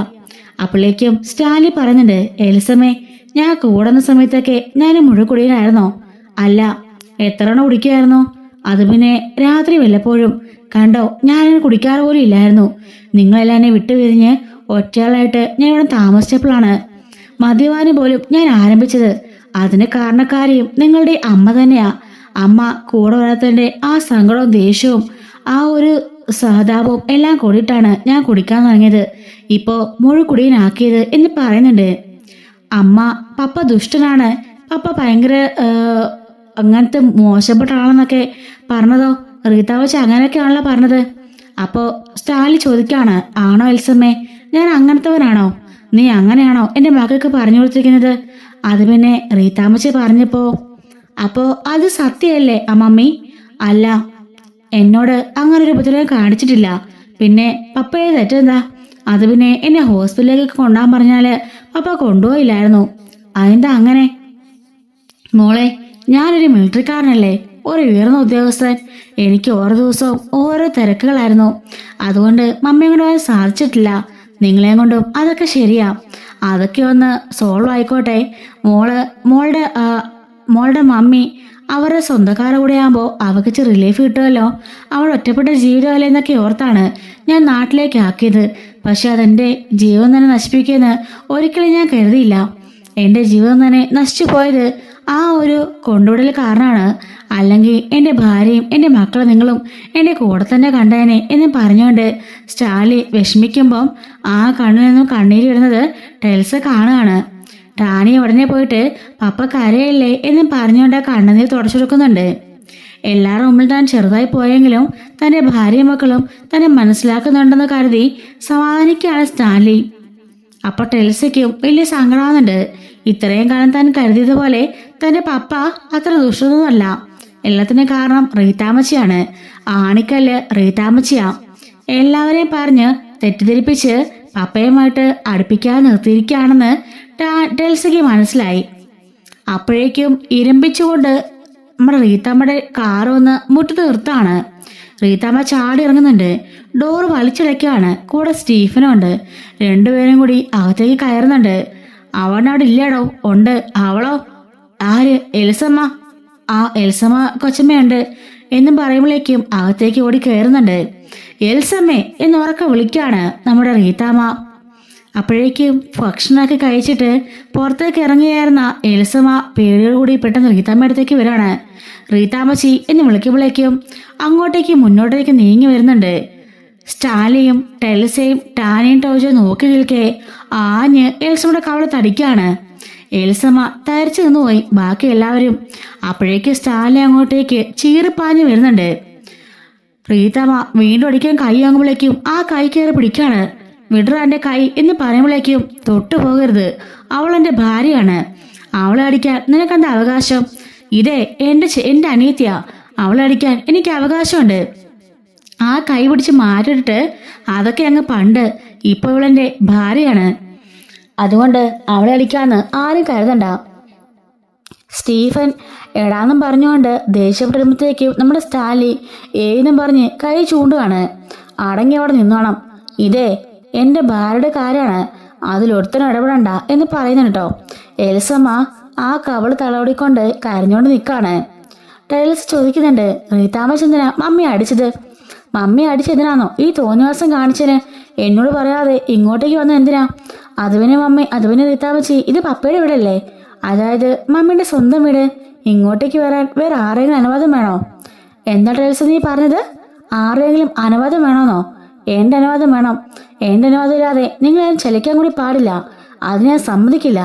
അപ്പോഴേക്കും സ്റ്റാൻലി പറയുന്നുണ്ട്, എൽസമ്മേ, ഞാൻ കൂടുന്ന സമയത്തൊക്കെ ഞാൻ മുഴുകുടിയനായിരുന്നോ? അല്ല. എത്ര എണ്ണം കുടിക്കുമായിരുന്നു? അത് പിന്നെ രാത്രി വല്ലപ്പോഴും. കണ്ടോ, ഞാനതിന് കുടിക്കാറ് പോലും ഇല്ലായിരുന്നു. നിങ്ങളെല്ലാം എന്നെ വിട്ടുപിരിഞ്ഞ് ഒറ്റയാളായിട്ട് ഞാൻ ഇവിടെ താമസിച്ചപ്പോഴാണ് മദ്യപാനം പോലും ഞാൻ ആരംഭിച്ചത്. അതിന് കാരണക്കാരിയും നിങ്ങളുടെ അമ്മ തന്നെയാ. അമ്മ കൂടെ വരാത്തതിൻ്റെ ആ സങ്കടവും ദേഷ്യവും ആ ഒരു സഹതാപവും എല്ലാം കൂടിയിട്ടാണ് ഞാൻ കുടിക്കാൻ തുടങ്ങിയത്. ഇപ്പോൾ മുഴുകുടിയനാക്കിയത് എന്ന് പറയുന്നുണ്ട്. അമ്മ പപ്പ ദുഷ്ടനാണ്, പപ്പ ഭയങ്കര അങ്ങനത്തെ മോശപ്പെട്ട ആളെന്നൊക്കെ പറഞ്ഞതോ? റീത്താവച്ച് അങ്ങനെയൊക്കെയാണല്ലോ പറഞ്ഞത്. അപ്പോൾ സ്റ്റാലി ചോദിക്കാണ്, ആണോ എൽസമ്മേ, ഞാൻ അങ്ങനത്തവനാണോ? നീ അങ്ങനെയാണോ എൻ്റെ മകൾക്ക് പറഞ്ഞു കൊടുത്തിരിക്കുന്നത്? അത് പിന്നെ റീത്താമ്മച്ചി പറഞ്ഞപ്പോ. അപ്പോൾ അത് സത്യമല്ലേ അമ്മമ്മി? അല്ല, എന്നോട് അങ്ങനെ ഒരു ഉപദ്രവം കാണിച്ചിട്ടില്ല. പിന്നെ പപ്പയെ തെറ്റെന്താ? അത് പിന്നെ എന്നെ ഹോസ്പിറ്റലിലേക്ക് കൊണ്ടുപോകാൻ പറഞ്ഞാൽ പപ്പ കൊണ്ടുപോയില്ലായിരുന്നു. അതെന്താ അങ്ങനെ? മോളെ, ഞാനൊരു മിലിറ്ററിക്കാരനല്ലേ, ഒരു ഉയർന്ന ഉദ്യോഗസ്ഥൻ. എനിക്ക് ഓരോ ദിവസവും ഓരോ തിരക്കുകളായിരുന്നു. അതുകൊണ്ട് മമ്മിയെ കൊണ്ട് പോകാൻ സാധിച്ചിട്ടില്ല. നിങ്ങളെയും കൊണ്ടും അതൊക്കെ ശരിയാ. അതൊക്കെ ഒന്ന് സോൾവ് ആയിക്കോട്ടെ. മോളുടെ മമ്മി അവരുടെ സ്വന്തക്കാരുടെ കൂടെ ആകുമ്പോൾ അവർക്ക് റിലീഫ് കിട്ടുമല്ലോ. അവൾ ഒറ്റപ്പെട്ട ജീവിതമല്ലേ എന്നൊക്കെ ഓർത്താണ് ഞാൻ നാട്ടിലേക്ക് ആക്കിയത്. പക്ഷെ അതെൻ്റെ ജീവൻ തന്നെ നശിപ്പിക്കുമെന്ന് ഒരിക്കലും ഞാൻ കരുതിയില്ല. എൻ്റെ ജീവിതം തന്നെ നശിച്ചു പോയത് ആ ഒരു കൊണ്ടുവിടൽ കാരണമാണ്. അല്ലെങ്കിൽ എൻ്റെ ഭാര്യയും എൻ്റെ മക്കളും നിങ്ങളും എൻ്റെ കൂടെ തന്നെ കണ്ടേനെ എന്ന് പറഞ്ഞുകൊണ്ട് സ്റ്റാലി വിഷമിക്കുമ്പം ആ കണ്ണിൽ നിന്നും കണ്ണീര് വരുന്നത് ടെൽസ കാണുകയാണ്. റാണി ഉടനെ പോയിട്ട് പപ്പ കരയല്ലേ എന്നും പറഞ്ഞുകൊണ്ട് കണ്ണുനീർ തുടച്ചെടുക്കുന്നുണ്ട്. എല്ലാവരുടെ മുമ്പിൽ താൻ ചെറുതായി പോയെങ്കിലും തൻ്റെ ഭാര്യയും മക്കളും തന്നെ മനസ്സിലാക്കുന്നുണ്ടെന്ന് കരുതി സമാധാനിക്കുകയാണ് സ്റ്റാൻലി. അപ്പോൾ ടെൽസയ്ക്കും വലിയ സങ്കടമാകുന്നുണ്ട്. ഇത്രയും കാലം താൻ കരുതിയതുപോലെ തൻ്റെ പപ്പ അത്ര ദുഷ്ടതൊന്നുമല്ല. എല്ലാത്തിനും കാരണം റീത്താമ്മച്ചിയാണ്. ആണിക്കല്ല് റീത്താമ്മച്ചിയാ. എല്ലാവരെയും പറഞ്ഞ് തെറ്റിദ്ധരിപ്പിച്ച് പപ്പയുമായിട്ട് അടുപ്പിക്കാതെ നിർത്തിയിരിക്കുകയാണെന്ന് ടെൽസയ്ക്ക് മനസ്സിലായി. അപ്പോഴേക്കും ഇരമ്പിച്ചുകൊണ്ട് നമ്മുടെ റീത്താമ്മയുടെ കാറ് വന്ന് മുറ്റത്ത് നിർത്താണ്. റീത്താമ്മ ചാടി ഇറങ്ങുന്നുണ്ട്. ഡോറ് വലിച്ചടയ്ക്കുകയാണ്. കൂടെ സ്റ്റീഫനും ഉണ്ട്. രണ്ടുപേരും കൂടി അകത്തേക്ക് കയറുന്നുണ്ട്. അവനവിടെ ഇല്ലാടോ? ഉണ്ട്. അവളോ? ആര്? എൽസമ്മ. ആ എൽസമ്മ കൊച്ചമ്മയുണ്ട് എന്നും പറയുമ്പോഴേക്കും അകത്തേക്ക് ഓടി കയറുന്നുണ്ട്. എൽസമ്മേ എന്ന് ഉറക്കെ വിളിക്കാണ് നമ്മുടെ റീത്താമ്മ. അപ്പോഴേക്കും ഭക്ഷണമൊക്കെ കഴിച്ചിട്ട് പുറത്തേക്ക് ഇറങ്ങിയായിരുന്ന എൽസമ്മ പേടിയോടുകൂടി പെട്ടെന്ന് റീത്താമ്മ അടുത്തേക്ക് വരാണ്. റീത്താമ്മച്ചി എന്ന് വിളിക്കുമ്പോഴേക്കും അങ്ങോട്ടേക്ക് മുന്നോട്ടേക്ക് നീങ്ങി വരുന്നുണ്ട് സ്റ്റാലിയും ടെൽസയും ടാനിയും ടോജോ നോക്കി നിൽക്കെ ആഞ്ഞ് എൽസമ്മയുടെ കവള തടിക്കാണ്. എൽസമ്മ തരിച്ചു നിന്നുപോയി. ബാക്കി എല്ലാവരും. അപ്പോഴേക്ക് സ്റ്റാലിനെ അങ്ങോട്ടേക്ക് ചീറിപ്പാഞ്ഞു വരുന്നുണ്ട്. പ്രീതമ്മ വീണ്ടും അടിക്കാൻ കൈ വാങ്ങുമ്പോഴേക്കും ആ കൈ കയറി പിടിക്കാണ്. വിടറ എൻ്റെ കൈ എന്ന് പറയുമ്പോഴേക്കും തൊട്ടു പോകരുത്, അവൾ എൻ്റെ ഭാര്യയാണ്, അവളെ അടിക്കാൻ നിനക്കെന്താ അവകാശം? ഇതേ എൻ്റെ അനിയത്തിയാ, അവളെ അടിക്കാൻ എനിക്ക് അവകാശമുണ്ട്. ആ കൈ പിടിച്ച് മാറ്റിട്ട് അതൊക്കെ അങ്ങ് പണ്ട്, ഇപ്പോൾ ഇവളെൻ്റെ ഭാര്യയാണ്, അതുകൊണ്ട് അവളെ അടിക്കാന്ന് ആരും കരുതണ്ട. സ്റ്റീഫൻ എടാന്നും പറഞ്ഞുകൊണ്ട് ദേഷ്യപ്പെടുമ്പോഴത്തേക്കും നമ്മുടെ സ്റ്റാലി ഏന്നും പറഞ്ഞ് കൈ ചൂണ്ടുകയാണ്. അടങ്ങി അവിടെ നിന്നോണം, ഇതേ എൻ്റെ ഭാര്യയുടെ കാര്യമാണ്, അതിലൊരുത്തനും ഇടപെടണ്ട എന്ന് പറയുന്നുണ്ട് കേട്ടോ. എൽസമ്മ ആ കവള് തളോടിക്കൊണ്ട് കരഞ്ഞോണ്ട് നിൽക്കാണ്. ടെൽസ് ചോദിക്കുന്നുണ്ട്, റീതാമസ് എന്തിനാ മമ്മി അടിച്ചത്? മമ്മി അടിച്ചെന്തിനാണോ ഈ തോന്നിവാസം കാണിച്ചതിന്? എന്നോട് പറയാതെ ഇങ്ങോട്ടേക്ക് വന്നത് എന്തിനാ? അതുവിനെ റീതാമച്ചി, ഇത് പപ്പയുടെ വീടല്ലേ, അതായത് മമ്മിയുടെ സ്വന്തം വീട്. ഇങ്ങോട്ടേക്ക് വരാൻ വേറെ ആരെങ്കിലും അനുവാദം വേണോ? എന്താ ടെൽസ് നീ പറഞ്ഞത്? ആരെങ്കിലും അനുവാദം വേണോന്നോ? എൻ്റെ അനുവാദം വേണം. എൻ്റെ അനുവാദം ഇല്ലാതെ നിങ്ങളാരും ചലിക്കാൻ കൂടി പാടില്ല, അത് ഞാൻ സമ്മതിക്കില്ല.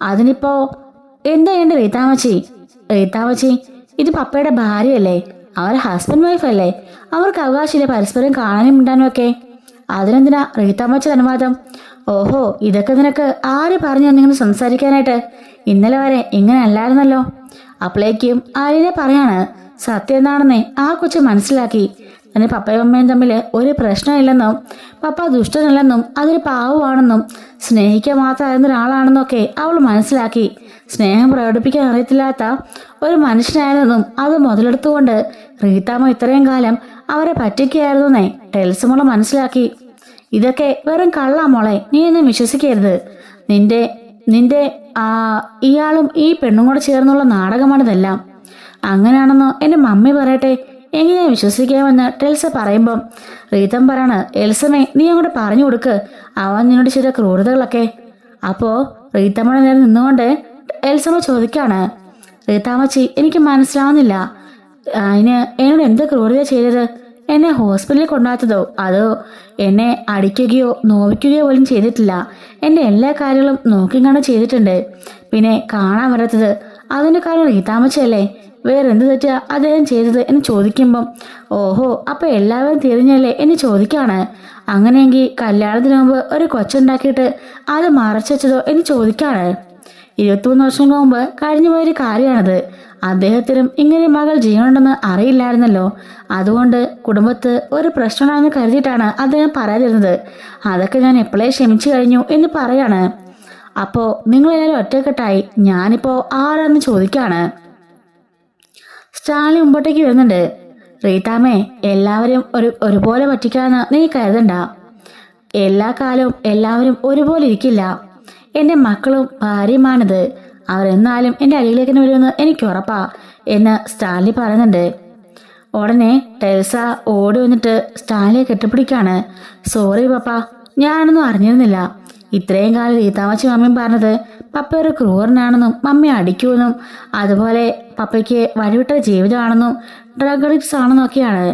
അതിനിപ്പോ എന്താ എൻ്റെ റീതാമച്ചി, ഇത് പപ്പയുടെ ഭാര്യയല്ലേ, അവർ ഹസ്ബൻഡ് വൈഫല്ലേ, അവർക്ക് അവകാശമില്ല പരസ്പരം കാണാനും മിണ്ടാനും ഒക്കെ. അതിനെന്തിനാ റീതാമച്ചി അനുവാദം? ഓഹോ, ഇതൊക്കെ നിനക്ക് ആര് പറഞ്ഞു നിങ്ങനെ സംസാരിക്കാനായിട്ട്? ഇന്നലെ വരെ ഇങ്ങനെ അല്ലായിരുന്നല്ലോ. അപ്പോഴേക്കും ആര്യനെ പറയാണ്, സത്യം എന്താണെന്നേ ആ കൊച്ചു മനസ്സിലാക്കി. തന്റെ പപ്പയും അമ്മയും തമ്മിൽ ഒരു പ്രശ്നമില്ലെന്നും പപ്പ ദുഷ്ടനല്ലെന്നും അതൊരു പാവമാണെന്നും സ്നേഹിക്കാൻ മാത്രമായിരുന്ന ഒരാളാണെന്നും ഒക്കെ അവൾ മനസ്സിലാക്കി. സ്നേഹം പ്രകടിപ്പിക്കാൻ അറിയത്തില്ലാത്ത ഒരു മനുഷ്യനായിരുന്നെന്നും അത് മുതലെടുത്തുകൊണ്ട് റീതാമ്മ ഇത്രയും കാലം അവരെ പറ്റിക്കുകയായിരുന്നേ ടെൽസമോളെ മനസ്സിലാക്കി. ഇതൊക്കെ വെറും കള്ളാ മോളെ, നീ എന്നെ വിശ്വസിക്കരുത്. നിന്റെ ഇയാളും ഈ പെണ്ണും കൂടെ ചേർന്നുള്ള നാടകമാണിതെല്ലാം. അങ്ങനെയാണെന്നോ എൻ്റെ മമ്മി പറയട്ടെ, എങ്ങനെ വിശ്വസിക്കാമെന്ന് ടെൽസ പറയുമ്പം റീതം പറയാണ്, എൽസമേ നീ അങ്ങോട്ട് പറഞ്ഞു കൊടുക്ക് അവൻ നിന്നോട് ചെയ്ത ക്രൂരതകളൊക്കെ. അപ്പോൾ റീതമ്മയുടെ നേരെ നിന്നുകൊണ്ട് എൽസമ്മ ചോദിക്കാണ്, റീതാമച്ചി എനിക്ക് മനസ്സിലാവുന്നില്ല, എന്നോട് എന്ത് ക്രൂരത ചെയ്തത്? എന്നെ ഹോസ്പിറ്റലിൽ കൊണ്ടുപോകാത്തതോ അതോ എന്നെ അടിക്കുകയോ നോവിക്കുകയോ പോലും ചെയ്തിട്ടില്ല. എൻ്റെ എല്ലാ കാര്യങ്ങളും നോക്കിക്കാണ് ചെയ്തിട്ടുണ്ട്. പിന്നെ കാണാൻ വരാത്തത് അതിൻ്റെ കാരണം റീതാമച്ചയല്ലേ? വേറെ എന്ത് തെറ്റാ അദ്ദേഹം ചെയ്തത് എന്ന് ചോദിക്കുമ്പം ഓഹോ, അപ്പം എല്ലാവരും തിരിഞ്ഞല്ലേ എന്ന് ചോദിക്കാണ്. അങ്ങനെയെങ്കിൽ കല്യാണത്തിന് മുമ്പ് ഒരു കൊച്ചുണ്ടാക്കിയിട്ട് അത് മറച്ചു വെച്ചതോ എന്ന് ചോദിക്കാണ്. 23 വർഷം മുമ്പ് കഴിഞ്ഞു പോയൊരു കാര്യമാണത്. അദ്ദേഹത്തിനും ഇങ്ങനെ മകൾ ജീവനുണ്ടെന്ന് അറിയില്ലായിരുന്നല്ലോ. അതുകൊണ്ട് കുടുംബത്ത് ഒരു പ്രശ്നമാണെന്ന് കരുതിയിട്ടാണ് അദ്ദേഹം പറയാതിരുന്നത്. അതൊക്കെ ഞാൻ എപ്പോഴേ ക്ഷമിച്ചു കഴിഞ്ഞു എന്ന് പറയാണ്. അപ്പോൾ നിങ്ങളെല്ലാവരും ഒറ്റക്കെട്ടായി, ഞാനിപ്പോൾ ആരാന്ന് ചോദിക്കാണ്. സ്റ്റാലിൻ മുമ്പോട്ടേക്ക് വരുന്നുണ്ട്. റീതാമ്മേ, എല്ലാവരും ഒരുപോലെ പറ്റിക്കാന്ന് നീ കരുതണ്ട. എല്ലാ കാലവും എല്ലാവരും ഒരുപോലെ ഇരിക്കില്ല. എൻ്റെ മക്കളും ഭാര്യയുമാണിത്, അവരെന്നാലും എൻ്റെ അരികിലേക്ക് വരുമെന്ന് എനിക്ക് ഉറപ്പാ എന്ന് സ്റ്റാലിൻ പറയുന്നുണ്ട്. ഉടനെ ടെൽസ ഓടി വന്നിട്ട് സ്റ്റാലിനെ കെട്ടിപ്പിടിക്കാണ്. സോറി പപ്പ, ഞാനൊന്നും അറിഞ്ഞിരുന്നില്ല. ഇത്രയും കാലം റീതാമച്ചി മമ്മിയും പറഞ്ഞത് പപ്പ ഒരു ക്രൂരനാണെന്നും മമ്മി അടിക്കുമെന്നും അതുപോലെ പപ്പയ്ക്ക് വഴിവിട്ട ജീവിതമാണെന്നും ഡ്രഗ് അഡിക്ട്സ് ആണെന്നൊക്കെയാണ്.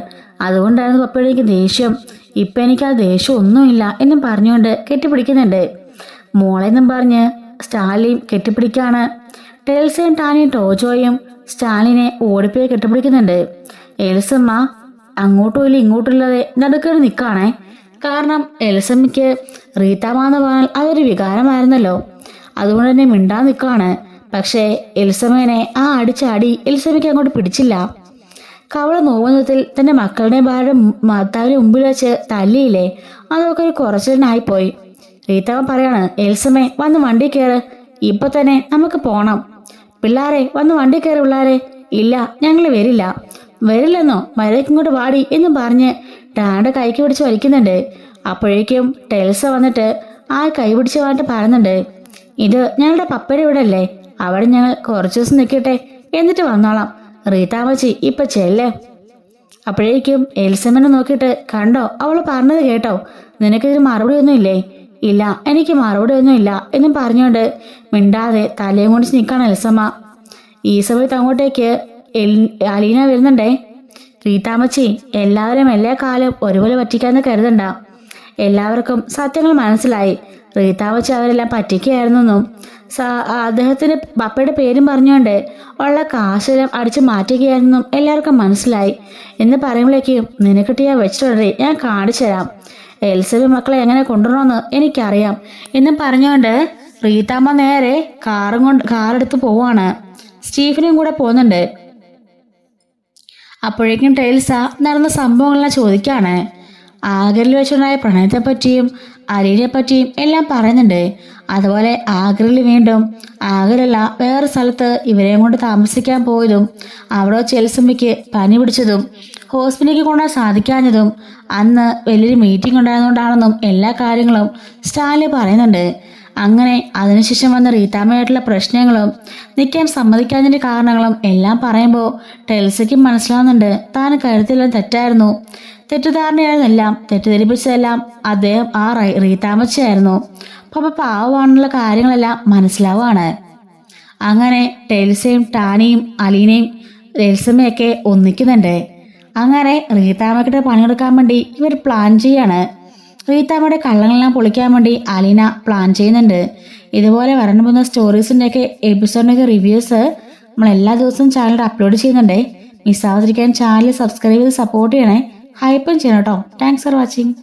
അതുകൊണ്ടായിരുന്നു പപ്പയുടെ എനിക്ക് ദേഷ്യം. ഇപ്പം എനിക്ക് ആ ദേഷ്യം ഒന്നുമില്ല എന്നും പറഞ്ഞുകൊണ്ട് കെട്ടിപ്പിടിക്കുന്നുണ്ട്. മോളെന്നും പറഞ്ഞ് സ്റ്റാലിൻ കെട്ടിപ്പിടിക്കാണ്. ടെൽസയും ടാനിയും ടോജോയും സ്റ്റാലിനെ ഓടിപ്പോയി കെട്ടിപ്പിടിക്കുന്നുണ്ട്. എൽസമ്മ അങ്ങോട്ടും ഇല്ല ഇങ്ങോട്ടും ഇല്ലാതെ നടുക്കേറി നിൽക്കുകയാണേ. കാരണം എൽസമ്മയ്ക്ക് റീതാമ്മ എന്ന് പറഞ്ഞാൽ അതൊരു വികാരമായിരുന്നല്ലോ. അതുകൊണ്ട് തന്നെ മിണ്ടാൻ നിൽക്കുകയാണ്. പക്ഷേ എൽസമ്മേനെ ആ അടിച്ചാടി എൽസമ്മയ്ക്ക് അങ്ങോട്ട് പിടിച്ചില്ല. കവള നോവുന്നതിൽ തന്റെ മക്കളുടെയും ഭാര്യയുടെ ഭർത്താവിന്റെ മുമ്പിൽ വെച്ച് തല്ലിയില്ലേ, അതൊക്കെ ഒരു കുറച്ചിനായിപ്പോയി. റീതാമ്മ പറയാണ്, എൽസമ്മേ വന്ന് വണ്ടി കയറ്, ഇപ്പൊ തന്നെ നമുക്ക് പോണം. പിള്ളാരെ വന്ന് വണ്ടി കയറി. പിള്ളാരെ ഇല്ല, ഞങ്ങൾ വരില്ലെന്നോ, മര്യാദയ്ക്ക് ഇങ്ങോട്ട് വാടി എന്നും പറഞ്ഞ് ടാന്റെ കൈക്ക് പിടിച്ച് വലിക്കുന്നുണ്ട്. അപ്പോഴേക്കും ടെൽസ വന്നിട്ട് ആ കൈ പിടിച്ച് വാട്ട് പറയുന്നുണ്ട്, ഇത് ഞങ്ങളുടെ പപ്പയുടെ വീടല്ലേ, അവിടെ ഞങ്ങൾ കുറച്ചു ദിവസം നിൽക്കട്ടെ, എന്നിട്ട് വന്നോളാം. റീതാമച്ചി ഇപ്പൊ ചെല്ലേ. അപ്പോഴേക്കും എൽസമ്മനെ നോക്കിയിട്ട്, കണ്ടോ അവൾ പറഞ്ഞത് കേട്ടോ, നിനക്കിതിന് മറുപടി ഒന്നും ഇല്ലേ? ഇല്ല, എനിക്ക് മറുപടി ഒന്നും ഇല്ല എന്നും പറഞ്ഞുകൊണ്ട് മിണ്ടാതെ തലയും കൊണ്ടിച്ച് നിൽക്കാണ് എൽസമ്മ. ഈ സമയത്ത് അങ്ങോട്ടേക്ക് അലീന വരുന്നുണ്ടേ. റീത്താമ്മച്ചി, എല്ലാവരും എല്ലാ കാലവും ഒരുപോലെ പറ്റിക്കാന്ന് കരുതണ്ട. എല്ലാവർക്കും സത്യങ്ങൾ മനസ്സിലായി. റീത്താമ്മച്ചി അവരെല്ലാം പറ്റിക്കുകയായിരുന്നെന്നും അദ്ദേഹത്തിന്റെ പപ്പയുടെ പേരും പറഞ്ഞുകൊണ്ട് ഉള്ള കാശെല്ലാം അടിച്ചു മാറ്റുകയായിരുന്നെന്നും എല്ലാവർക്കും മനസ്സിലായി എന്ന് പറയുമ്പോഴേക്കും നിനക്കിട്ട് ഞാൻ വെച്ചിട്ടുണ്ടേ, ഞാൻ കാണിച്ചു തരാം. എൽസബി മക്കളെ എങ്ങനെ കൊണ്ടുവരണമെന്ന് എനിക്കറിയാം എന്നും പറഞ്ഞുകൊണ്ട് റീത്താമ്മ നേരെ കാറെടുത്ത് പോവാണ്. സ്റ്റീഫനും കൂടെ പോകുന്നുണ്ട്. അപ്പോഴേക്കും ടെയിൽസ നടന്ന സംഭവങ്ങളെല്ലാം ചോദിക്കാണ്. ആഗ്രയിൽ വെച്ചുണ്ടായ പ്രണയത്തെ പറ്റിയും അലീനെ പറ്റിയും എല്ലാം പറയുന്നുണ്ട്. അതുപോലെ ആഗ്രയിൽ വീണ്ടും ആഗ്രല്ല വേറെ സ്ഥലത്ത് ഇവരെയും കൊണ്ട് താമസിക്കാൻ പോയതും അവിടെ ചെൽസമ്മയ്ക്ക് പനി പിടിച്ചതും ഹോസ്പിറ്റലിലേക്ക് കൊണ്ടുപോകാൻ സാധിക്കാഞ്ഞതും അന്ന് വലിയൊരു മീറ്റിംഗ് ഉണ്ടായതുകൊണ്ടാണെന്നും എല്ലാ കാര്യങ്ങളും സ്റ്റാൻലി പറയുന്നുണ്ട്. അങ്ങനെ അതിനുശേഷം വന്ന റീത്താമ്മയായിട്ടുള്ള പ്രശ്നങ്ങളും നിൽക്കാൻ സമ്മതിക്കാഞ്ഞതിൻ്റെ കാരണങ്ങളും എല്ലാം പറയുമ്പോൾ ടെൽസയ്ക്കും മനസ്സിലാവുന്നുണ്ട് താൻ കരുത്തിലും തെറ്റായിരുന്നു. തെറ്റിദ്ധാരണയായിരുന്നെല്ലാം, തെറ്റിദ്ധരിപ്പിച്ചതെല്ലാം അദ്ദേഹം ആ റീത്താമ്മച്ചായിരുന്നു. പപ്പ പാവമാണെന്നുള്ള കാര്യങ്ങളെല്ലാം മനസ്സിലാവുകയാണ്. അങ്ങനെ ടെൽസയും ടാനിയും അലീനയും എൽസമ്മയൊക്കെ ഒന്നിക്കുന്നുണ്ട്. അങ്ങനെ റീത്താമ്മക്കിട്ട് പണിയെടുക്കാൻ വേണ്ടി ഇവർ പ്ലാൻ ചെയ്യാണ്. റീത്താമ്മയുടെ കള്ളങ്ങളെല്ലാം പൊളിക്കാൻ വേണ്ടി അലീന പ്ലാൻ ചെയ്യുന്നുണ്ട്. ഇതുപോലെ വരാൻ പോകുന്ന സ്റ്റോറീസിൻ്റെയൊക്കെ എപ്പിസോഡിൻ്റെയൊക്കെ റിവ്യൂസ് നമ്മൾ എല്ലാ ദിവസവും ചാനലിൽ അപ്ലോഡ് ചെയ്യുന്നുണ്ട്. മിസ്സാവാതിരിക്കാൻ ചാനൽ സബ്സ്ക്രൈബ് ചെയ്ത് സപ്പോർട്ട് ചെയ്യണേ. ഹൈപ്പും ചെയ്യണം കേട്ടോ. Thanks for watching.